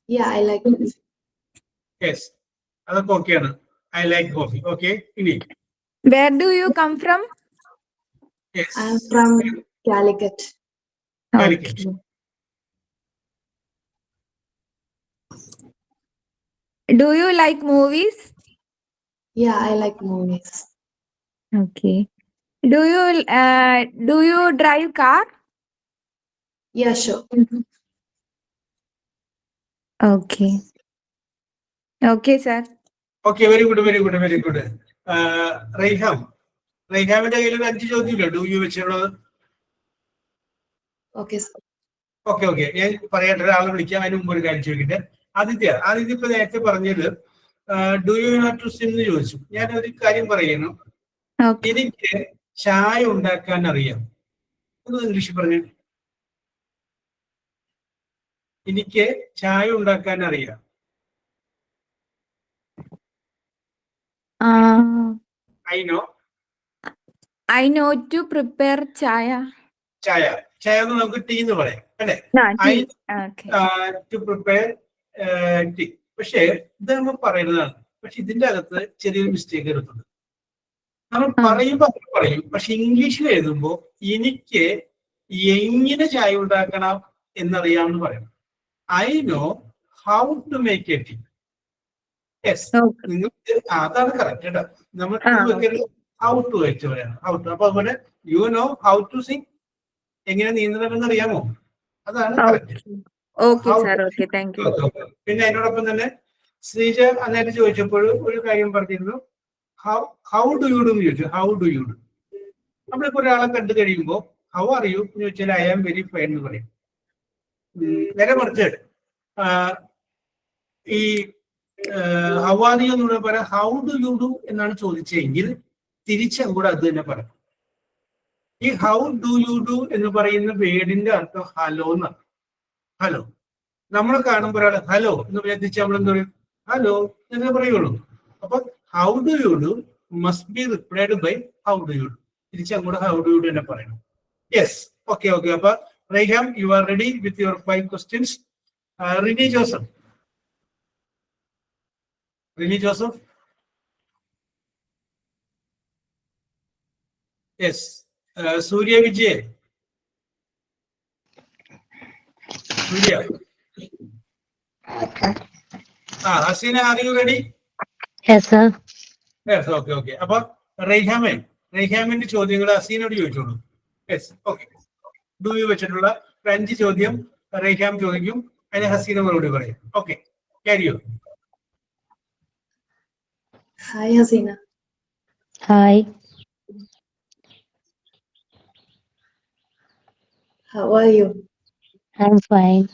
Yeah, I like it. Yes. അതൊക്കെ ഓക്കെയാണ്. I like coffee. Okay. ഇനി. Where do you come from? Yes. I'm from Calicut. Calicut. Do you like movies? Yeah, I like movies. Okay. Do you drive car? Yeah, sure. Okay. Okay, sir. Okay, very good, very good, very good. റൈഹാമിന്റെ കയ്യിൽ ഒരു 5 ചോദ്യമില്ല do you വെച്ചുള്ളത്. Okay, sir. Okay okay, ഞാൻ പറയട്ടെ, ഒരാളെ വിളിക്കാം. അതിന് മുമ്പ് ഒരു കാര്യം ചോദിക്കട്ടെ. ആദിത്യ ഇപ്പൊ നേരത്തെ പറഞ്ഞത് do you not to swim എന്ന് ചോദിച്ചു. ഞാൻ ഒരു കാര്യം പറയുന്നു. Okay. എനിക്ക് ചായ ഉണ്ടാക്കാൻ അറിയാം. ഒന്ന് ഇംഗ്ലീഷ് പറഞ്ഞു. എനിക്ക് ചായ ഉണ്ടാക്കാൻ അറിയാം. I know to prepare chaya. ചായ എന്ന് നമുക്ക് ടീ എന്ന് പറയാം, അല്ലെ? No, tea. Okay. To prepare tea. പക്ഷേ ഇത് നമ്മൾ പറയുന്നതാണ്. പക്ഷെ ഇതിന്റെ അകത്ത് ചെറിയൊരു മിസ്റ്റേക്ക് എടുത്തുണ്ട്. നമ്മൾ പറയും, പക്ഷെ ഇംഗ്ലീഷിൽ എഴുതുമ്പോ എനിക്ക് എങ്ങനെ ചായ ഉണ്ടാക്കണം എന്നറിയാമെന്ന് പറയണം. I know how to make a tea. Yes, നിങ്ങൾക്ക് അതാണ് കറക്റ്റ് കേട്ടോ. നമ്മൾ ഹൗ ടു വെച്ച് പറയണം. How to. അപ്പൊ അതുപോലെ you know how to sing, എങ്ങനെ നീന്തണമെന്ന് അറിയാമോ? അതാണ് കറക്റ്റ്. Okay, sir. Okay, thank you. പിന്നെ അതിനോടൊപ്പം തന്നെ ശ്രീജ അന്നേരം ചോദിച്ചപ്പോൾ ഒരു കാര്യം പറഞ്ഞിരുന്നു, ഹൗ ഡു യു ഡു എന്ന് ചോദിച്ചു. How do you do. നമ്മളിപ്പോ ഒരാളെ കണ്ടു കഴിയുമ്പോൾ ഹൗ ആർ യു എന്ന് ചോദിച്ചാൽ ഐ ആം വെരി ഫൈൻ എന്ന് പറയും. നേരെ മറിച്ച് ഈ ഹൗ ആർ യു എന്ന് പറയാം ഹൗ ഡു യു ഡു എന്നാണ് ചോദിച്ചെങ്കിൽ തിരിച്ചങ്ങൂടെ അത് തന്നെ പറയാം. ഈ ഹൗ ഡു യു ഡു എന്ന് പറയുന്ന വേർഡിന്റെ അർത്ഥം ഹലോ എന്നാണ്. ഹലോ. നമ്മൾ കാണുമ്പോൾ ഒരാൾ ഹലോ എന്ന് വിചാരിച്ച് നമ്മൾ എന്താ പറയും? ഹലോ എന്നേ പറയുള്ളൂ. അപ്പൊ how do you do must be replied by how do you do. തിരിച്ചങ്ങോട്ട് ഹൗ ഡു യു ഡു തന്നെ പറയണം. Yes, okay okay. അപ്പൊ Raiham, you are ready with your 5 questions. Rini Joseph. Yes. Surya Vijay. Surya. Haseena, are you ready? Yes, sir. Yes, okay okay. അപ്പൊ റൈഹാമിന്റെ ചോദ്യങ്ങൾ ഹസീനോട് ചോദിച്ചോളൂ. Yes, okay. Do you വെച്ചിട്ടുള്ള 5 ചോദ്യം റൈഹാം ചോദിക്കും, അതിന് ഹസീന മറുപടി പറയും. Okay, carry on. Hi, Hasina. Hi. How are you? I'm fine.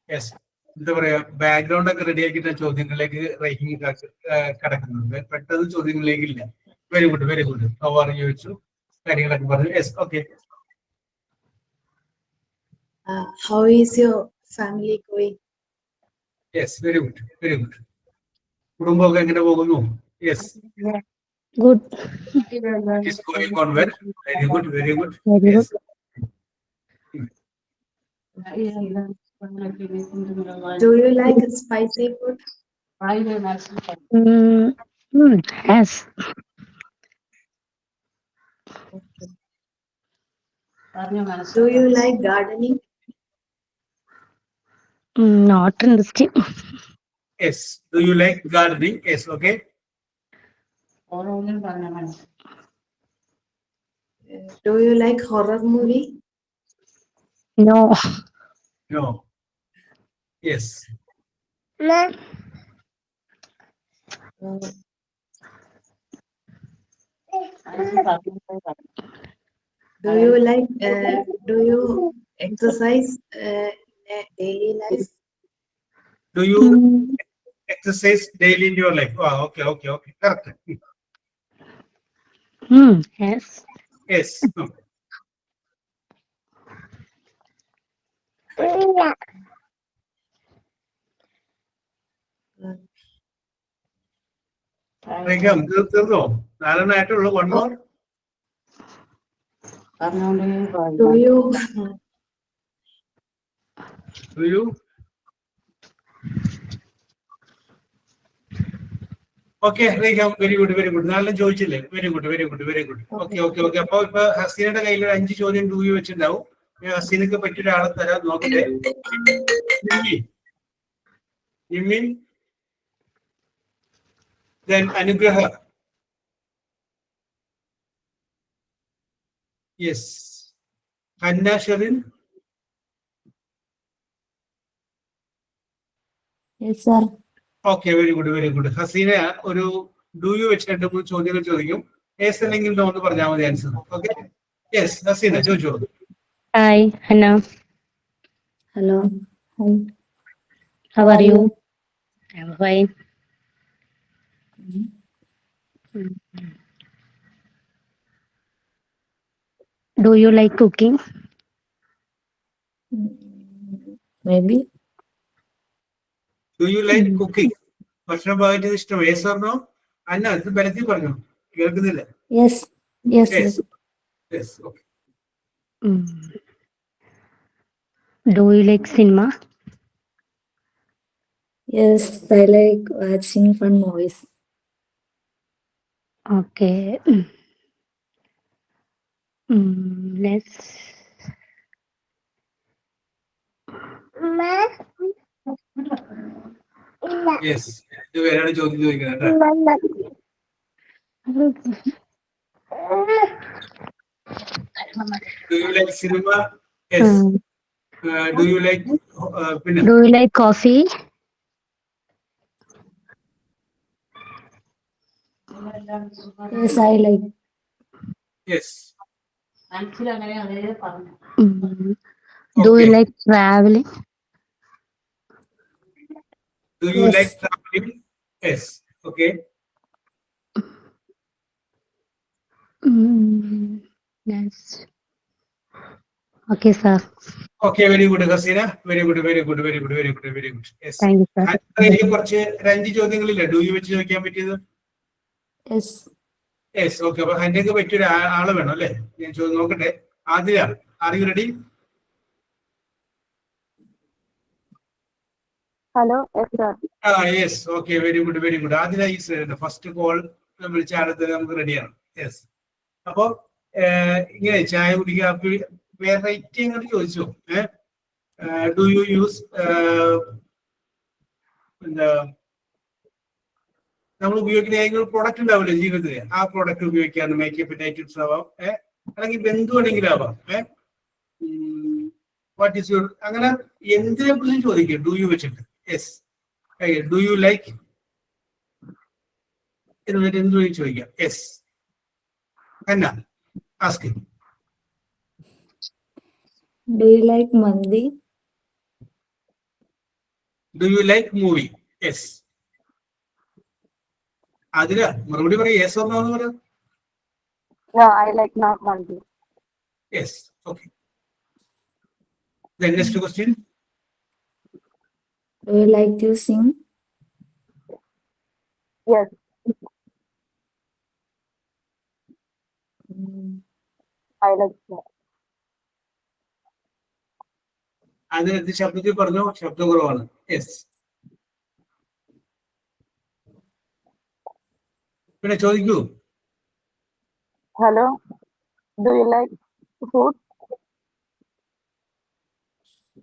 Yes, എന്താ പറയാ, ബാക്ക്ഗ്രൗണ്ട് ഒക്കെ റെഡി ആക്കിയിട്ട് ചോദ്യങ്ങളിലേക്ക് റൈഹിംഗ് കടക്കുന്നുണ്ട്. പെട്ടെന്ന് ചോദ്യങ്ങളിലേക്ക് ഇല്ല. Very good, very good. How are you ചോദിച്ചു, കാര്യങ്ങളൊക്കെ പറഞ്ഞു. Yes, okay. How is your family going? Yes, very good, very good. കുടുംബമൊക്കെ എങ്ങനെ പോകുന്നു? Yes, Good. It's going on well. Very good, very good. Very yes. Do you like spicy food? Yes. Okay. Do you like gardening? Not interesting. Yes. Do you like gardening? Yes, okay. Do you like horror movie? No. No. Yes. Do you like? Do you exercise in a daily life? Do you exercise daily in your life? Oh, okay, okay, okay. Correct. Yes. Yes. No. തീർന്നോ? 4 ആയിട്ടുള്ളൂ. One more. Do you? Do you? Okay, very good, very good. നാളെ ചോദിച്ചില്ലേ? Very good, very good, very good. Okay, okay, okay. അപ്പൊ ഇപ്പൊ ഹസീനയുടെ കയ്യിൽ 5 ചോദ്യം do U വെച്ചിട്ടുണ്ടാവും. ഹസീനക്ക് പറ്റിയ ഒരാളെ തരാൻ നോക്കട്ടെ. Then Anugraha. Yes. Hanna Sharin. Yes, sir. Okay, very good, very good. Hasina, do you വെച്ച് 2-3 ചോദ്യങ്ങൾ ചോദിക്കും. Yes അല്ലെങ്കിൽ no എന്ന് പറഞ്ഞാൽ മതി ആൻസർ. Okay? Yes, Hasina, ചോദിച്ചോ. Hi, Hannah. Hello. Hi. How are you? I'm fine. Do you like cooking? Maybe. Do you like cooking? ഭക്ഷണം പാചകം ഇഷ്ടം? Yes or no? അന്ന ഇത് ബലത്തിൽ പറഞ്ഞു. കേൾക്കുന്നില്ല. Yes. Yes. Yes. Yes. Okay. Do you like cinema? Yes, I like watching fun movies. Okay. Let's. Yes. ഇത് വേറെ ചോദ്യം ചോദിക്കുന്നത് കേട്ടോ. Do you like cinema? Yes. Do you like പിന്നെ Do you like coffee? Yes, I like. Yes. Do you Okay. like traveling? Do you Yes. like traveling? Yes. Okay. Yes. Okay, sir. Okay, very good, Hasina. Very good, very good, very good, very good, very good. Yes. Thank you, sir. എനിക്ക് കുറച്ച് 5 ചോദ്യങ്ങളില്ല. Do you വെച്ച് ചോദിക്കാൻ പറ്റിയത്? Yes. Yes. Okay. അപ്പൊ ഹൻഡ്രക്ക് പറ്റിയ ആള് വേണം അല്ലേ? ഞാൻ ചോദ്യം നോക്കട്ടെ. Adila, are you ready? Hello, yes, sir. Yes. Okay, very good, very good. Adila is ready. First call വിളിച്ച ആളത്തിന് നമുക്ക് റെഡിയാണ്. യെസ്. അപ്പൊ ഇങ്ങനെ ചായ കുടിക്കുക, വെറൈറ്റി അങ്ങനെ ചോദിച്ചു. ഡു യു യൂസ് എന്താ നമ്മൾ ഉപയോഗിക്കുന്ന ഏതെങ്കിലും പ്രോഡക്റ്റ് ഉണ്ടാവില്ലേ ജീവിതത്തിൽ, ആ പ്രോഡക്റ്റ് ഉപയോഗിക്കാണ് മേക്കപ്പ് ഐറ്റംസ് ആവാം, അല്ലെങ്കിൽ ബന്ധുവാണെങ്കിലും ആവാം. വാട്ട് ഈസ് യുവർ അങ്ങനെ എന്തിനെ കുറിച്ചും ചോദിക്കും ഡു യു വെച്ചിട്ട്. യെസ്. ഡു യു ലൈക്ക് എന്നിട്ട് എന്ത് ചോദിക്കാം. യെസ്. എന്നാ ask. Do you like mandi? Do you like movie? Yes. അതില മറുപടി പറയും. യെസ് ഓർ നോ എന്ന് പറയാം. No, I like not mandi. Yes. Okay. Then next question. Do you like to sing? Yes. I like that. അതിനകത്ത് ശബ്ദത്തിൽ പറഞ്ഞു, ശബ്ദം കുറവാണ്. യെസ്. പിന്നെ ചോദിക്കൂ. Hello, do you like food?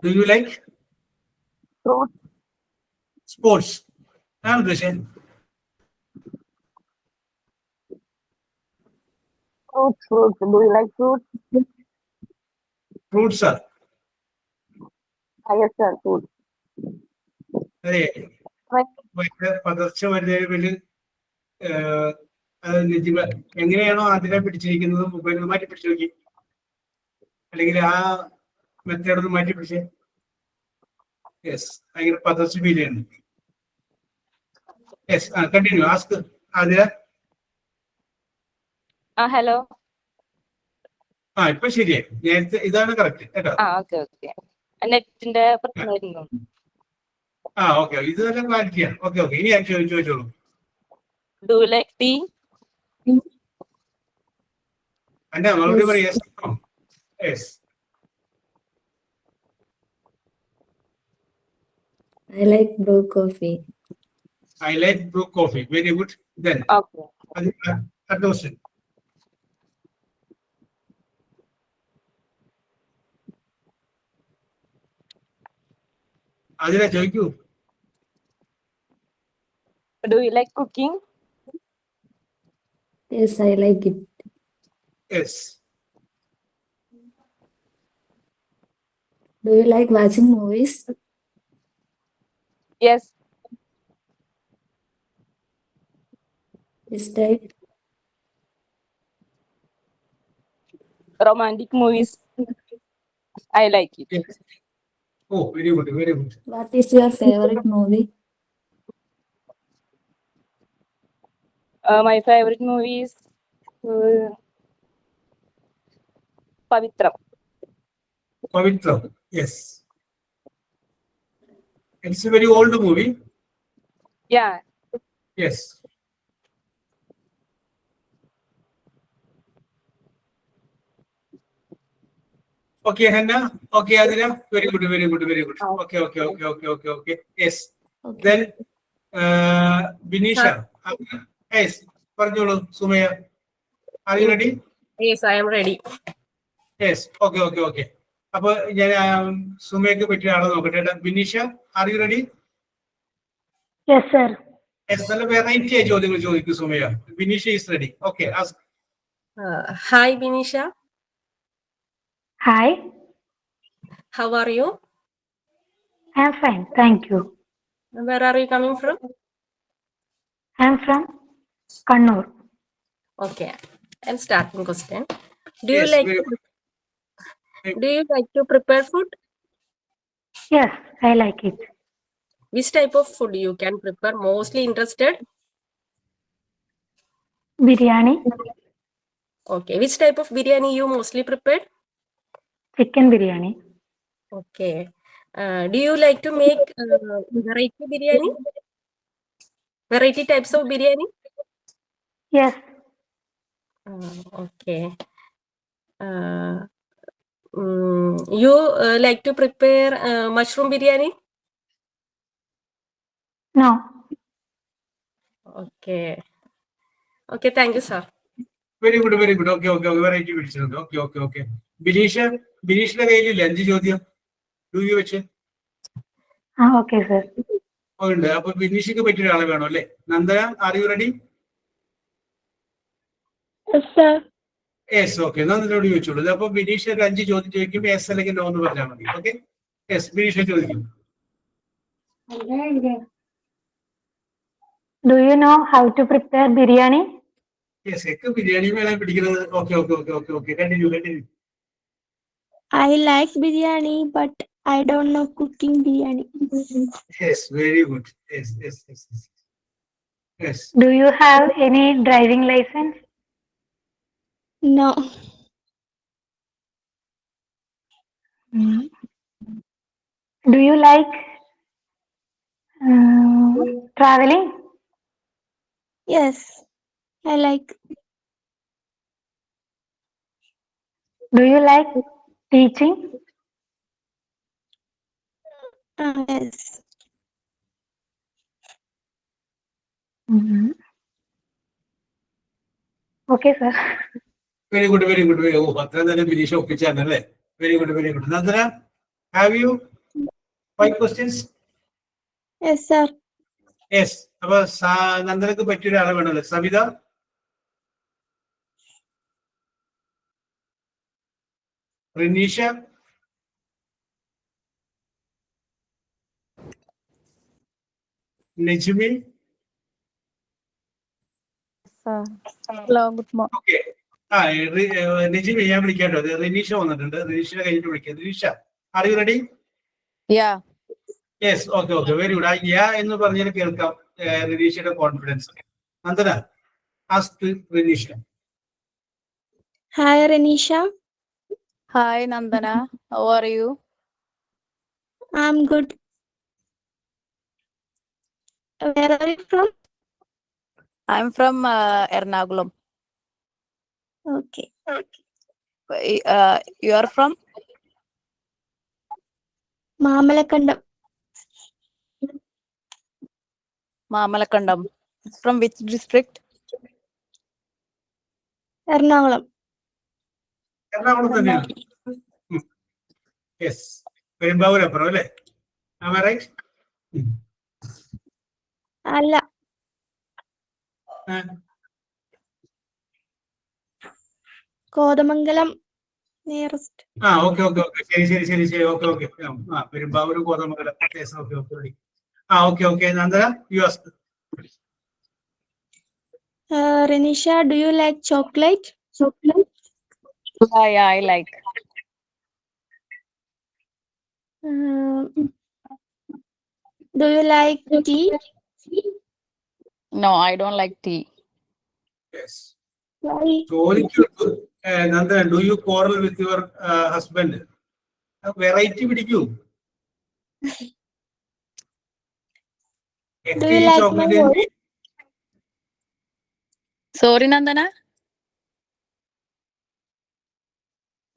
Do you like Fruit? Sports? ആണ് ഉദ്ദേശം. Fruit. Do you like fruit? Fruits ആ? Yes, sir, fruit. അതെ. Right. പതർച്ച വരുന്നതിന് എങ്ങനെയാണോ അതിനെ പിടിച്ചിരിക്കുന്നത് മൊബൈലിൽ മാറ്റി പിടിച്ചു നോക്കി, അല്ലെങ്കിൽ ആ മെത്തേഡ് മാറ്റി പിടിച്ചേ. യെസ്. ഭയങ്കര പതർച്ച ഫീൽ ചെയ്യുന്നു. Yes. Continue. Ask Adila. Hello. ഇപ്പൊ ശരിയായി. നേരത്തെ ഇതാണ് കറക്റ്റ് കേട്ടോ. Okay. നെറ്റിന്റെ പ്രശ്നമായിരുന്നു. ഓക്കെ. ഇത് നല്ല ക്ലാരിറ്റിയാണ്. ഓക്കെ. ഇനി ഞാൻ ചോദിച്ചോളൂ. Do you like tea? എന്റെ മറുപടി പറയും. Yes. Yes. I like brew coffee. I like brew coffee. Very good. Then Okay. അടുത്ത question. അതിനെ ചോദിക്കൂ. Do you like cooking? Yes, I like it. Yes. Do you like watching movies? Yes. Which type? Romantic movies. I like it. Yes. Oh, very good, very good. What is your favorite movie? My favorite movie is Pavitram. Pavitra. Yes. It's a very old movie. Yeah. Yes. Okay, Hannah. Okay, Adina. Very good, very good, very good. Okay, okay, okay, okay, okay, okay. Yes. Okay. Then, Binisha. Yes. Parjolo, Sumaya. Are you ready? Yes, I am ready. Yes. Okay, okay, okay. അപ്പൊ ഞാൻ സുമയ്ക്ക് പറ്റിയ ആളെ നോക്കട്ടെ. Bineesha, R you ready? Yes, sir. Yes, നല്ല variety ആയി ചോദ്യങ്ങൾ ചോദിക്കും Sumaya. Bineesha is ready. Okay, Hi, Binisha. Hi, How are you? I'm fine. Thank you. Where are you coming from? I'm from Kannur. Okay. I'm starting question. Do yes, you like to prepare food? Yes, I like it. Which type of food you can prepare? Mostly interested? Biryani, Okay. Which type of biryani you mostly prepared? chicken biryani. Okay. Do you like to make variety biryani? Variety types of biryani? Yes, Okay. You like to prepare mushroom biryani? no. Okay. Okay, thank you, sir. Very good, very good. Okay, okay, variety പിടിച്ചിട്ടുണ്ട്. Okay, okay, okay. ബിനീഷിന്റെ കയ്യിലില്ല 5 ചോദ്യം. Do you വെച്ച് Okay, sir. ഉണ്ട്. അപ്പൊ ബിനീഷിക്ക് പറ്റിയ ഒരാളെ വേണം അല്ലേ? Nandana, are you ready? Yes, sir. Yes. Okay, നന്ദനോട് ചോദിച്ചോളൂ. അപ്പൊ ബിനീഷ് ഒരു 5 ചോദ്യം ചോദിക്കുമ്പോൾ യെസ് അല്ലെങ്കിൽ നോ എന്ന് പറഞ്ഞാൽ മതി. ഓക്കെ. യെസ്, ബിനീഷ ചോദിക്കും. Do you know how to prepare biryani? Yes, ഒക്കെ ബിരിയാണി വേണം പിടിക്കുന്നത്. Okay, okay, okay, okay, okay. Continue, continue. I like biryani, but I don't know cooking biryani. Yes, very good. Yes, yes, yes, yes. Yes. Do you have any driving license? No. Do you like traveling? Yes, I like. Do you like teaching? Yes. Okay, sir. Very good, very good. ഓ, അത്ര തന്നെ ബിനീഷ ഒപ്പിച്ചാണല്ലേ? Very good, very good. Nandana, have you 5 questions? Yes, sir. Yes. അപ്പൊ നന്ദനക്ക് പറ്റിയ ഒരാളെ വേണമല്ലോ. Savitha, Rinisha, Najmi. Hello, good morning. Okay. Najmi ഞാൻ വിളിക്കാട്ടോ. റിനീഷ വന്നിട്ടുണ്ട്. റിനീഷിനെ കഴിഞ്ഞിട്ട് വിളിക്കാം. Rinisha, are you ready? Yeah. Yes. Okay, okay, very good. Yeah എന്ന് പറഞ്ഞാൽ കേൾക്കാം റിനീഷയുടെ confidence. Nandana, ask Rinisha. Hi, Renisha. Hi, Nandana. How are you? I'm good. Where are you from? I'm from Ernakulam. Okay. You are from Mamalakandam. Mamalakandam. From which district? Ernakulam. Ernakulam തന്നെയാണ്. Yes, പെരുമ്പാവൂരപ്പുറം അല്ലേ? Am I right? അല്ല. Kodamangalam nearest. Okay okay okay ശരി okay Perumbavoor Kothamangalam. Okay Nandana you ask. Renisha, do you like chocolate? Yeah, I like. Do you like tea? No, I don't like tea. Yes. Why? ചോദിക്കൂ Nandana, do you quarrel with your husband? Variety പിടിക്കൂ. Do you like my voice? Sorry, Nandana.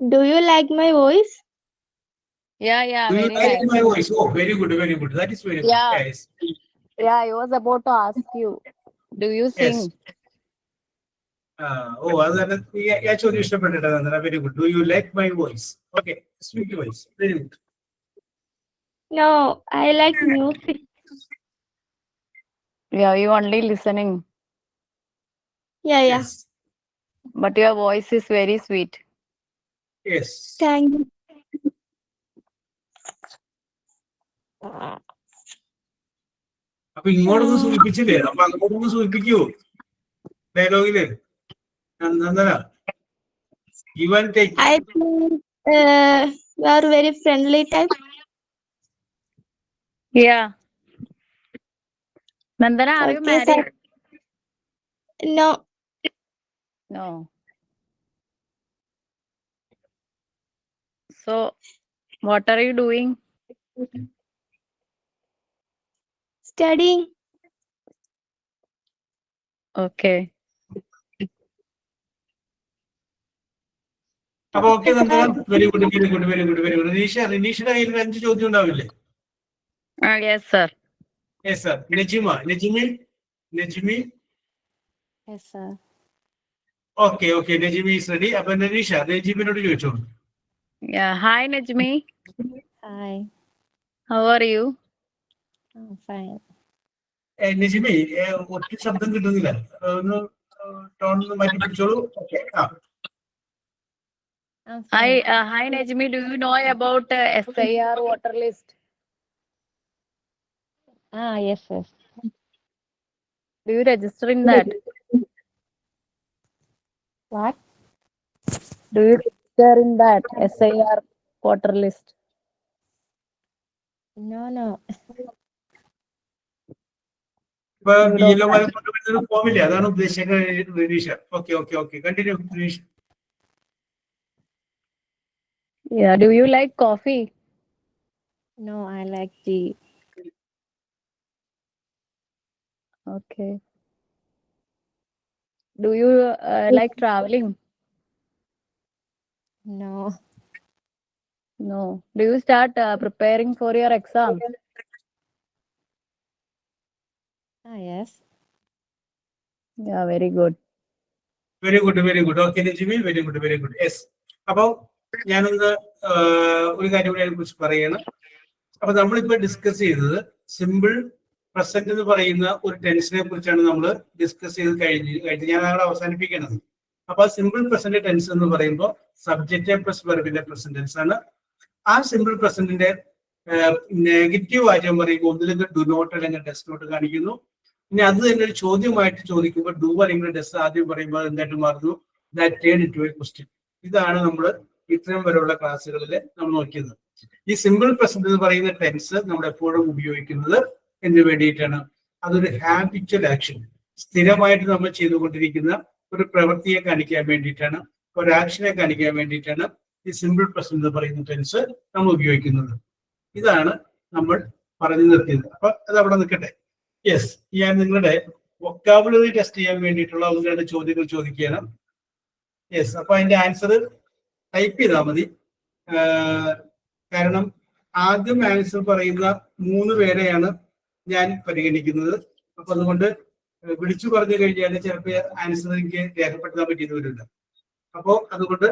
Do you like my voice? Yeah, Do you very like nice. my voice? Oh, very good. That is very Yeah. good. Yes. Yeah, I was about to ask you. Do you sing? അതാണ് ഞാൻ ചോദ്യം ഇഷ്ടപ്പെട്ടിട്ട് Nandana. Very good. Do you like my voice? Okay, sweet voice. Very good. No, I like music. Yeah, you only listening, Yeah. Yes. but your voice is very sweet. Yes. Thank you. അപ്പൊ ഇങ്ങോട്ടൊന്ന് സൂചിപ്പിച്ചില്ലേ, അപ്പൊ അങ്ങോട്ടൊന്ന് സൂചിപ്പിക്കൂ ഡയലോഗില്. Nandana, give and take. I think you are very friendly type. Yeah. Nandana, are you Okay, married? No, No. So, what are you doing? studying. Okay. അപ്പൊ okay Nandana, very good. റിനീഷയുടെ കയ്യിൽ 5 ചോദ്യം ഉണ്ടാവില്ലേ? Yes, sir. Yes, sir. Nejmi. Yes, sir. Okay. Nejmi is ready. അപ്പൊ നെജിമിനോട് ചോദിച്ചോളൂ. Yeah. Hi, Najmi. Hi, How are you? I'm fine. നെജിമി, ഒറ്റ ശബ്ദം കിട്ടുന്നില്ല. ഒന്ന് ടോൺ മാറ്റി പിടിച്ചോളൂ. Okay. I'm fine. Hi, Najmi. Do you know about SIR water list? Yes. Do you register in that? What? Do you register in that SIR water list? No. ഇപ്പൊ ബിഎൽഒമാരെ കൊണ്ടുവരുന്ന ഫോമില്ലേ, അതാണ് ഉദ്ദേശിക്കുന്നത് Rineesha. Okay continue Rineesha. Yeah. Do you like coffee? No, I like tea. Okay. Do you like traveling? No. No. Do you start preparing for your exam? Yes. Yeah, very good. Very good. Okay Najmi, very good. Yes. അപ്പൊ ഞാനൊന്ന് ഒരു കാര്യം കൂടി അതിനെ കുറിച്ച് പറയണം. അപ്പൊ നമ്മളിപ്പോ ഡിസ്കസ് ചെയ്തത് സിമ്പിൾ പ്രസന്റ് എന്ന് പറയുന്ന ഒരു ടെൻസിനെ കുറിച്ചാണ് നമ്മൾ ഡിസ്കസ് ചെയ്ത് കഴിഞ്ഞ് ഞാൻ അവിടെ അവസാനിപ്പിക്കുന്നത്. അപ്പൊ സിമ്പിൾ പ്രസന്റ് ടെൻസ് എന്ന് പറയുമ്പോൾ സബ്ജക്റ്റ് പ്ലസ് വെർബിന്റെ പ്രസന്റ് ടെൻസ് ആണ്. ആ സിമ്പിൾ പ്രസന്റിന്റെ നെഗറ്റീവ് ആയിട്ട് പറയുമ്പോൾ ഒന്നില്ലെങ്കിൽ ഡു നോട്ട് അല്ലെങ്കിൽ ഡസ് നോട്ട് കാണിക്കുന്നു. ഇനി അത് തന്നെ ഒരു ചോദ്യമായിട്ട് ചോദിക്കുമ്പോൾ ഡു അല്ലെങ്കിൽ ഡസ് ആദ്യം പറയുമ്പോൾ എന്തായിട്ട് മാറുന്നു, that turn into A question. ഇതാണ് നമ്മൾ ഇത്രയും വരെയുള്ള ക്ലാസ്സുകളിൽ നമ്മൾ നോക്കിയത്. ഈ സിമ്പിൾ പ്രസന്റ് എന്ന് പറയുന്ന ടെൻസ് നമ്മൾ എപ്പോഴും ഉപയോഗിക്കുന്നത് എന്തിനു വേണ്ടിയിട്ടാണ്? അതൊരു ഹാബിച്വൽ ആക്ഷൻ, സ്ഥിരമായിട്ട് നമ്മൾ ചെയ്തുകൊണ്ടിരിക്കുന്ന ഒരു പ്രവൃത്തിയെ കാണിക്കാൻ വേണ്ടിയിട്ടാണ്, ഒരു ആക്ഷനെ കാണിക്കാൻ വേണ്ടിയിട്ടാണ് ഈ സിമ്പിൾ പ്രസന്റ് എന്ന് പറയുന്ന ടെൻസ് നമ്മൾ ഉപയോഗിക്കുന്നത്. ഇതാണ് നമ്മൾ പറഞ്ഞു നിർത്തിയത്. അപ്പൊ അത് അവിടെ നിൽക്കട്ടെ. യെസ്, ഞാൻ നിങ്ങളുടെ വൊക്കാബുലറി ടെസ്റ്റ് ചെയ്യാൻ വേണ്ടിയിട്ടുള്ള 1-2 ചോദ്യങ്ങൾ ചോദിക്കുകയാണ്. യെസ്, അപ്പൊ അതിന്റെ ആൻസർ ടൈപ്പ് ചെയ്താൽ മതി. കാരണം ആദ്യം ആൻസർ പറയുന്ന 3 പേരെയാണ് ഞാൻ പരിഗണിക്കുന്നത്. അപ്പൊ അതുകൊണ്ട് വിളിച്ചു പറഞ്ഞു കഴിഞ്ഞാൽ ചിലപ്പോൾ ആൻസർ എനിക്ക് രേഖപ്പെടുത്താൻ പറ്റിയെന്ന് വരില്ല. അപ്പോ അതുകൊണ്ട്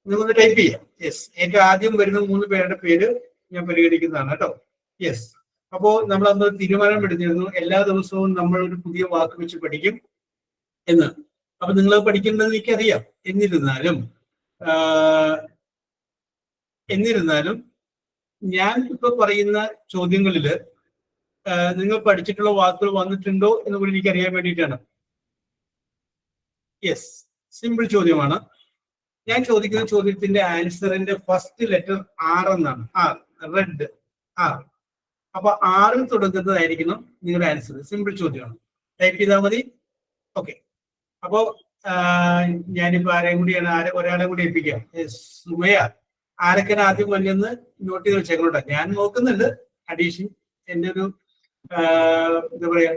നിങ്ങളൊന്ന് ടൈപ്പ് ചെയ്യാം. യെസ്, ഏറ്റവും ആദ്യം വരുന്ന 3 പേരുടെ പേര് ഞാൻ പരിഗണിക്കുന്നതാണ് കേട്ടോ. യെസ്, അപ്പോ നമ്മൾ അന്ന് തീരുമാനം എടുത്തിരുന്നു എല്ലാ ദിവസവും നമ്മൾ ഒരു പുതിയ വാക്ക് വെച്ച് പഠിക്കും എന്ന്. അപ്പൊ നിങ്ങൾ പഠിക്കേണ്ടത് എനിക്കറിയാം. എന്നിരുന്നാലും എന്നിരുന്നാലും ഞാൻ ഇപ്പൊ പറയുന്ന ചോദ്യങ്ങളില് നിങ്ങൾ പഠിച്ചിട്ടുള്ള വാക്കുകൾ വന്നിട്ടുണ്ടോ എന്ന് കൂടി എനിക്ക് അറിയാൻ വേണ്ടിയിട്ടാണ്. യെസ്, സിമ്പിൾ ചോദ്യമാണ്. ഞാൻ ചോദിക്കുന്ന ചോദ്യത്തിന്റെ ആൻസറിന്റെ ഫസ്റ്റ് ലെറ്റർ ആർ എന്നാണ്. R, red, R. അപ്പൊ ആറിൽ തുടങ്ങുന്നതായിരിക്കണം നിങ്ങളുടെ ആൻസർ. സിമ്പിൾ ചോദ്യമാണ്, ടൈപ്പ് ചെയ്താൽ മതി. ഓക്കെ, അപ്പോ ഞാനിപ്പോ ഒരാളെ കൂടി ഏൽപ്പിക്കാം. സുമയ, ആരൊക്കെ ആദ്യം വന്നെന്ന് നോട്ട് ചെയ്ത് വെച്ചേക്കണോട്ടെ. ഞാൻ നോക്കുന്നുണ്ട്. അഡീഷൻ എന്റെ ഒരു എന്താ പറയാ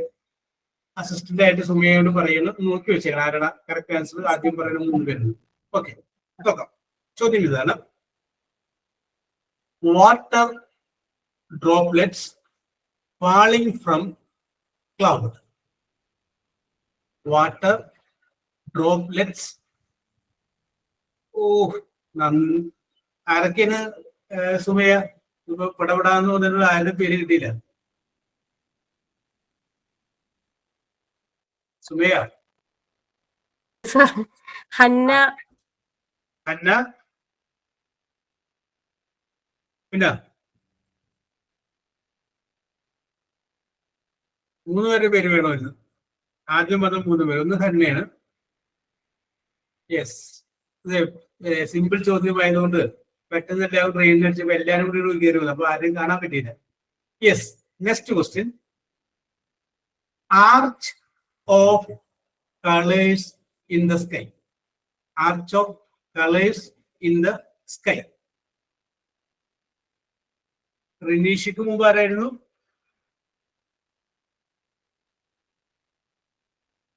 അസിസ്റ്റന്റ് ആയിട്ട് സുമയോട് പറയുന്നു, നോക്കി വെച്ചേക്കണം ആരാണ് കറക്റ്റ് ആൻസർ ആദ്യം പറയണം മുമ്പ് വരുന്നത്. ഓക്കെ, നോക്കാം. ചോദ്യം ഇതാണ്: water droplets falling from cloud. Water droplets. ആരൊക്കെയാണ് സുമയ? ഇപ്പൊ പടപടാന്ന് പറഞ്ഞിട്ട് ആരുടെ പേര് കിട്ടിയില്ല. സുമയ, ഹന്ന, ഹന്ന, പിന്നെ 3 പേരുടെ പേര് വേണമായിരുന്നു. ആദ്യം വന്ന 3 പേര്. ഒന്ന് ഹന്നയാണ്. യെസ്, സിമ്പിൾ ചോദ്യമായതുകൊണ്ട് പെട്ടെന്ന് എല്ലാവരും ട്രെയിൻ അടിച്ചപ്പോ എല്ലാവരും കൂടി കയറി വന്നു. അപ്പൊ ആരും കാണാൻ പറ്റിയില്ല. Yes, next question: arch of colours in the sky. Arch of colours in the sky. റിനീഷയ്ക്ക് മുമ്പ് ആരായിരുന്നു?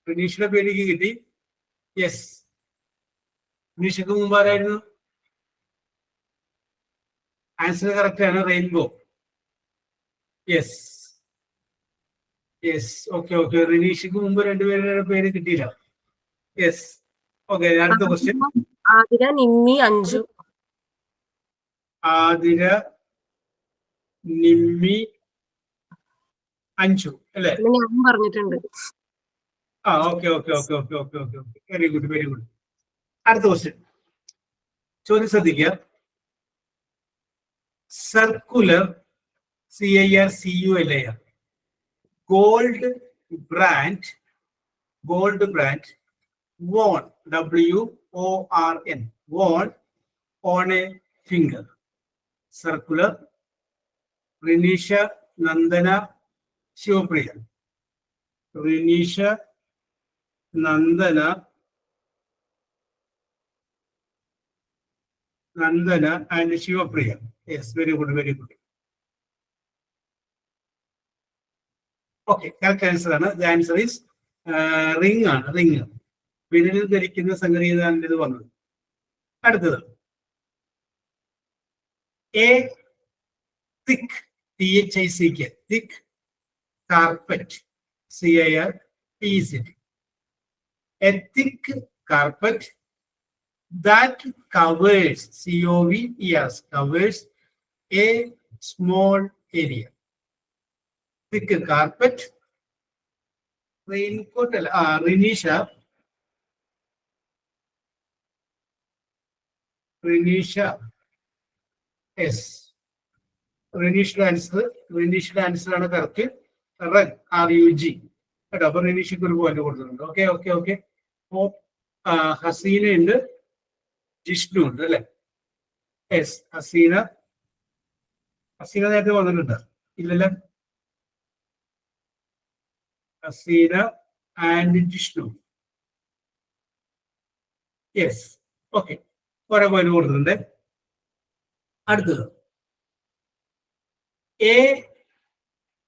റിനീഷിന്റെ പേര് കിട്ടി. യെസ്, റിനീഷയ്ക്ക് മുമ്പ് ആരായിരുന്നു? ആൻസർ കറക്റ്റ് ആണ്, rainbow. Yes yes, okay okay. റിനീഷയ്ക്ക് മുമ്പ് 2 പേരുടെ പേര് കിട്ടിയില്ല. Yes, okay. അടുത്ത ക്വസ്റ്റ്യൻ: ആതിര, നിമ്മി, അഞ്ജു. ആതിര, നിമ്മി, അഞ്ജു അല്ലേ? ഞാൻ പറഞ്ഞിട്ടുണ്ട്. Okay okay okay okay okay okay okay, very good very good. അടുത്ത ക്വസ്റ്റ്യൻ, ചോദ്യം ശ്രദ്ധിക്കുക. Circular, CIRCULAR, gold brand worn, WORN, worn on a finger. Circular. Rinisha, Nandana, Shivapriya. Rinisha, Nandana and Shivapriya. Yes, very good, very good. Okay, correct answer ആണ്. The answer is ring ആണ്, ring. വിരലിൽ ധരിക്കുന്ന സംഗതി ഏതാണ് ഇത് വന്നത്. അടുത്തത് a thick, THICK, thick carpet, CIRPET. A thick carpet that covers, COVERS, covers a small area. Thick carpet. Raincoat. Rinisha, yes. റിനീഷിന്റെ ആൻസർ ആണ് കറക്റ്റ്. റഗ്, RUG കേട്ടോ. അപ്പൊ റിനീഷിക്ക് ഒരു പോയിന്റ് കൊടുത്തിട്ടുണ്ട്. Okay okay okay. ഹസീന ഉണ്ട്, ജിഷ്ണു ഉണ്ട് അല്ലെ? യെസ്, ഹസീന നേരത്തെ വന്നിട്ടുണ്ട് ഇല്ലല്ലോ? Haseena and Jishnu. Yes, okay, കുറെ പോയിന്റ് കൊടുത്തിട്ടുണ്ട്. അടുത്തത് a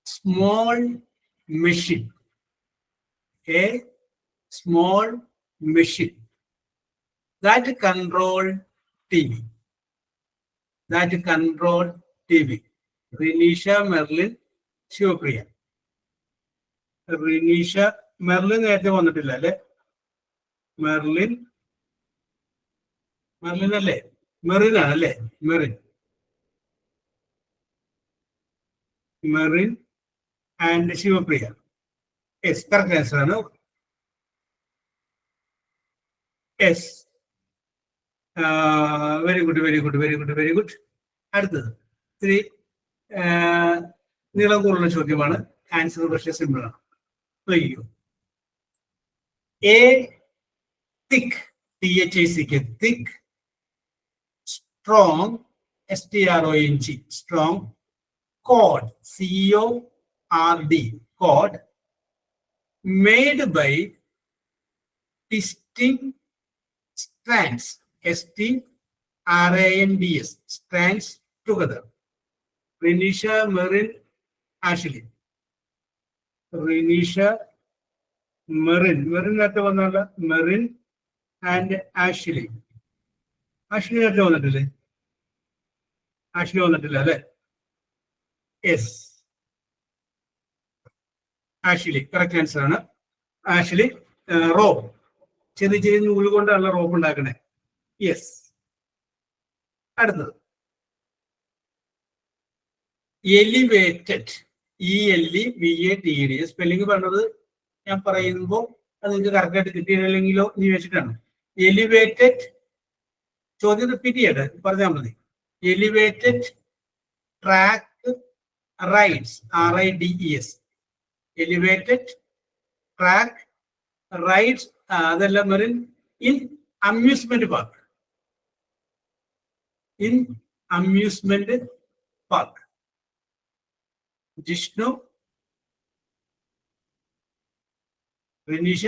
small machine that control TV. Rinisha, Merlin, Shivapriya. Rinisha, Merlin നേരത്തെ വന്നിട്ടില്ല അല്ലെ? മെറിൻ അല്ലേ? മെറിൻ ആണല്ലേ? Merin and Shivapriya. Yes, correct answer ആണ്. Yes, very good very good very good very good. അടുത്തത് ഇത്തിരി നീളം കൂടുതലുള്ള ചോദ്യമാണ്. ആൻസർ പക്ഷേ സിമ്പിൾ ആണ്. അയ്യോ, A thick, THIC, thick, strong, STRONG, strong, cord, CORD, cord, made by distinct strands, STRANDS, strands together. Renisha, Marin, Ashley. Renisha, Marin at the Marin and Ashley. Ashley at the Ashley on the yes. Ashley, correct answer. Ashley, rope. ചെറിയ ചെറിയ നൂല് കൊണ്ടുള്ള rope ഉണ്ടാക്കണേ. Yes. അടുത്തത് elevated, ELEVATED. Spelling പറഞ്ഞത് ഞാൻ പറയുമ്പോൾ അത് നിങ്ങൾക്ക് കറക്റ്റായിട്ട് കിട്ടിയില്ലെങ്കിലോ നീ വെച്ചിട്ടാണ്. എലിവേറ്റഡ്, ചോദ്യം റിപ്പീറ്റ് ചെയ്യട്ടെ, പറഞ്ഞാൽ മതി. Elevated track rides, RIDES. Elevated track rides, അതെല്ലാം വരും in amusement park. In amusement park. Jishnu, Rinisha,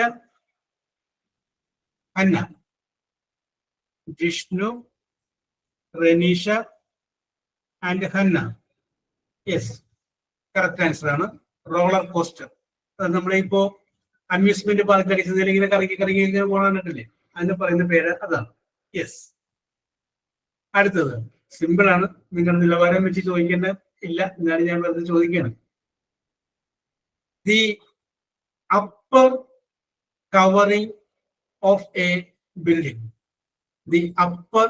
Hanna. Jishnu, Renisha and Hanna. Yes, correct answer ആണ്. Roller coaster. അത് നമ്മളിപ്പോ അമ്യൂസ്മെന്റ് പാർക്ക് അടിച്ചതിൽ ഇങ്ങനെ കറങ്ങി കറങ്ങി ഇങ്ങനെ പോകാനിട്ടില്ലേ, അതിന് പറയുന്ന പേര് അതാണ്. യെസ്. അടുത്തത് സിമ്പിൾ ആണ്, നിങ്ങളുടെ നിലവാരം വെച്ച് ചോദിക്കേണ്ട ഇല്ല, എന്നാലും ഞാൻ വെറുതെ ചോദിക്കുകയാണ്. The upper covering of a building. The upper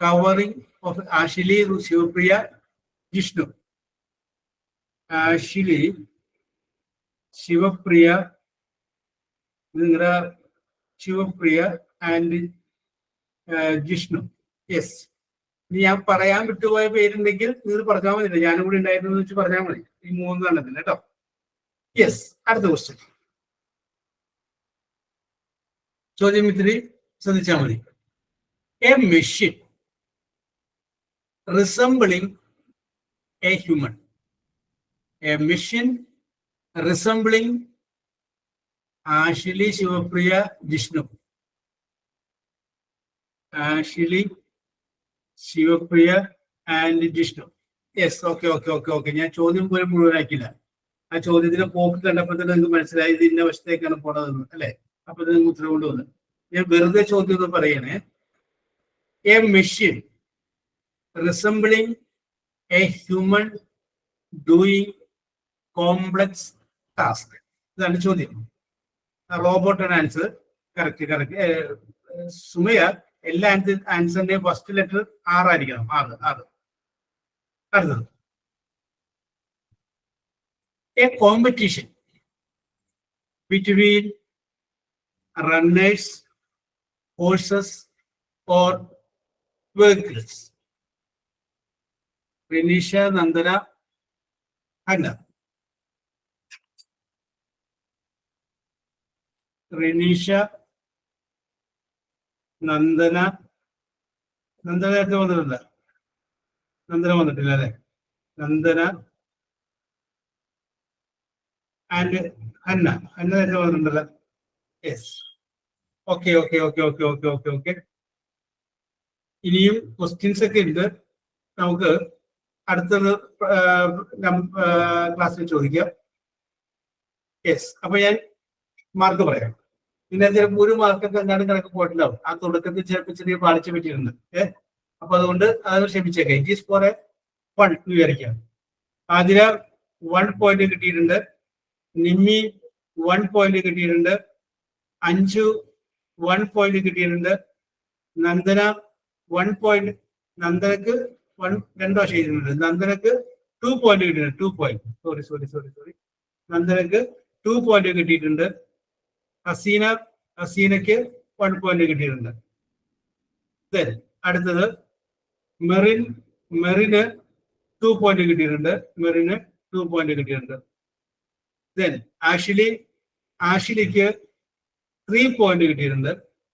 covering of Ashley, Shivapriya, Jishnu. Ashley, Shivapriya, നിങ്ങളുടെ ശിവപ്രിയ ആൻഡ് ജിഷ്ണു. യെസ്. ഇനി ഞാൻ പറയാൻ വിട്ടുപോയ പേരുണ്ടെങ്കിൽ നിങ്ങൾ പറഞ്ഞാൽ മതി, ഞാനും കൂടി ഉണ്ടായിരുന്നു വെച്ച് പറഞ്ഞാൽ മതി. ഈ 3 എണ്ണത്തിന് കേട്ടോ. യെസ്. അടുത്ത ക്വസ്റ്റ്യൻ. ചോദ്യം ഇത്തിരി ശ്രദ്ധിച്ചാൽ മതി. A machine resembling a human. A machine resembling Ashley, Shivapriya, Jishnu. Ashley, Shivapriya and Jishnu. Yes. Okay okay okay okay. ഞാൻ ചോദ്യം പോലും മുഴുവനാക്കില്ല. ആ ചോദ്യത്തിന്റെ പോക്ക് കണ്ടപ്പോൾ തന്നെ നിങ്ങൾക്ക് മനസ്സിലായി ഇത് ഇന്ന വശത്തേക്കാണ് പോണതെന്ന്, അല്ലെ? അപ്പൊ നിങ്ങൾക്ക് ഉത്തരം കൊണ്ടുവന്ന് ഞാൻ വെറുതെ ചോദ്യം ഒന്ന് പറയണേ. A machine resembling a human doing complex task. ഇതാണ് ചോദ്യം. റോബോട്ടാണ് ആൻസർ. Correct correct. സുമയ, എല്ലാ ആൻസറിന്റെയും ഫസ്റ്റ് ലെറ്റർ R ആയിരിക്കണം. ആറ്. അടുത്തത് a competition between runners, horses or vehicles. Rinisha, Nandana, Hanna. Rinisha, Nandana. Nandana നേരത്തെ വന്നിട്ടില്ല. നന്ദന വന്നിട്ടില്ല അല്ലെ? Nandana and Hannah. ഹന്ന നേരത്തെ വന്നിട്ടുണ്ടല്ലോ. Yes. Okay okay okay okay okay okay okay. ഇനിയും ക്വസ്റ്റ്യൻസ് ഒക്കെ ഉണ്ട്, നമുക്ക് അടുത്തത് ക്ലാസ്സിൽ ചോദിക്കാം. യെസ്. അപ്പൊ ഞാൻ മാർക്ക് പറയാം. പിന്നെ ചിലപ്പോൾ ഒരു മാർക്കൊക്കെ എന്താണ് കണക്ക് പോയിട്ടുണ്ടാവും. ആ തുടക്കത്തിൽ ചിലപ്പോൾ ചെറിയ പാളിച്ച പറ്റിയിട്ടുണ്ട്. അപ്പൊ അതുകൊണ്ട് അത് ക്ഷമിച്ചേക്കാം. ഇറ്റ് ഈസ് ഫോർ എ 1 വിചാരിക്കാം. ആതിര 1 പോയിന്റ് കിട്ടിയിട്ടുണ്ട്. നിമ്മി 1 പോയിന്റ് കിട്ടിയിട്ടുണ്ട്. അഞ്ചു 1 പോയിന്റ് കിട്ടിയിട്ടുണ്ട്. നന്ദന 1 പോയിന്റ്. നന്ദനക്ക് 2 ചെയ്തിട്ടുണ്ട്. നന്ദനക്ക് 2 പോയിന്റ് കിട്ടിയിട്ടുണ്ട്. 2 പോയിന്റ്. സോറി. നന്ദനക്ക് 2 പോയിന്റ് കിട്ടിയിട്ടുണ്ട്. ഹസീനക്ക് 1 പോയിന്റ് കിട്ടിയിട്ടുണ്ട്. Then അടുത്തത് മെറിന് 2 പോയിന്റ് കിട്ടിയിട്ടുണ്ട്. മെറിന് 2 പോയിന്റ് കിട്ടിയിട്ടുണ്ട്. Then ആഷിലിക്ക് 3 പോയിന്റ് കിട്ടിയിട്ടുണ്ട്.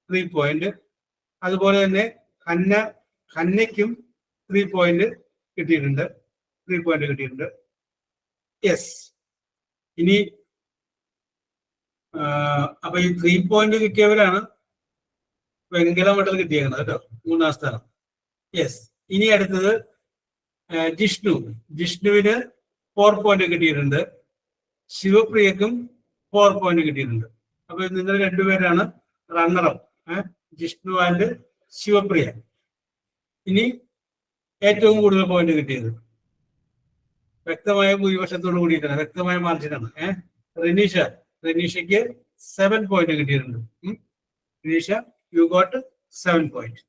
3 പോയിന്റ്. അതുപോലെ തന്നെ ഹന്നയ്ക്കും 3 പോയിന്റ് കിട്ടിയിട്ടുണ്ട്. 3 പോയിന്റ് കിട്ടിയിട്ടുണ്ട്. യെസ്. ഇനി അപ്പൊ ഈ 3 പോയിന്റ് കിട്ടിയവരാണ് വെങ്കല മെഡൽ കിട്ടിയേക്കുന്നത് കേട്ടോ, 3ാം സ്ഥാനം. യെസ്. ഇനി അടുത്തത് ജിഷ്ണുവിന് 4 പോയിന്റ് കിട്ടിയിട്ടുണ്ട്. ശിവപ്രിയക്കും 4 പോയിന്റ് കിട്ടിയിട്ടുണ്ട്. അപ്പൊ നിങ്ങൾ രണ്ടുപേരാണ് റണ്ണറപ്പ്, ജിഷ്ണു ആൻഡ് ശിവപ്രിയ. ഇനി ഏറ്റവും കൂടുതൽ പോയിന്റ് കിട്ടിയത് വ്യക്തമായ ഭൂരിപക്ഷത്തോട് കൂടിയിട്ടാണ്, വ്യക്തമായ മാർജിനാണ്. റെനീഷയ്ക്ക് 7 പോയിന്റ് കിട്ടിയിട്ടുണ്ട്. Reneesha, you got 7 point.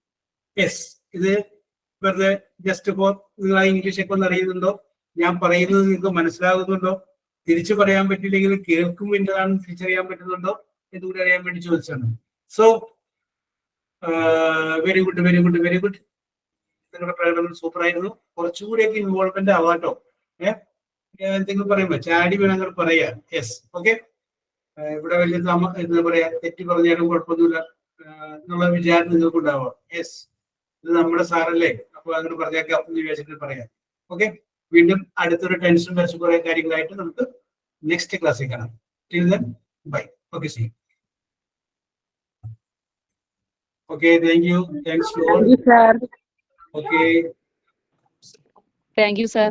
Yes. ഇത് വെറുതെ ജസ്റ്റ് ഫോർ നിങ്ങൾ ആ ഇംഗ്ലീഷ് ഒക്കെ ഒന്ന് അറിയുന്നുണ്ടോ, ഞാൻ പറയുന്നത് നിങ്ങൾക്ക് മനസ്സിലാകുന്നുണ്ടോ, തിരിച്ചു പറയാൻ പറ്റില്ലെങ്കിൽ കേൾക്കുമ്പോൾ എന്താണെന്ന് തിരിച്ചറിയാൻ പറ്റുന്നുണ്ടോ എന്നുകൂടി അറിയാൻ വേണ്ടി ചോദിച്ചാണ്. So very good, very good, very good. നിങ്ങളുടെ പ്രകടനം സൂപ്പർ ആയിരുന്നു. കുറച്ചുകൂടിയൊക്കെ ഇൻവോൾവ്മെന്റ് ആവാട്ടോ. എന്തെങ്കിലും പറയുമ്പോ ചാടി വേണമെങ്കിൽ പറയാ. യെസ്. ഓക്കെ. ഇവിടെ വലിയ എന്താ പറയാ, തെറ്റി പറഞ്ഞാലും കുഴപ്പമൊന്നുമില്ല എന്നുള്ള വിചാരം നിങ്ങൾക്ക് ഉണ്ടാവാം. യെസ്. ഇത് നമ്മുടെ സാറല്ലേ, അപ്പൊ അങ്ങനെ പറഞ്ഞേക്കാം എന്ന് വിചാരിച്ചിട്ട് പറയാം. ഓക്കെ. വീണ്ടും അടുത്തൊരു ടെൻഷൻ വെച്ച് കുറെ കാര്യങ്ങളായിട്ട് നമുക്ക് നെക്സ്റ്റ് ക്ലാസ്സിൽ കാണാം. Till then bye. Okay. See. Okay. Thank you. Thanks to all. Sir. Okay. Thank you, sir.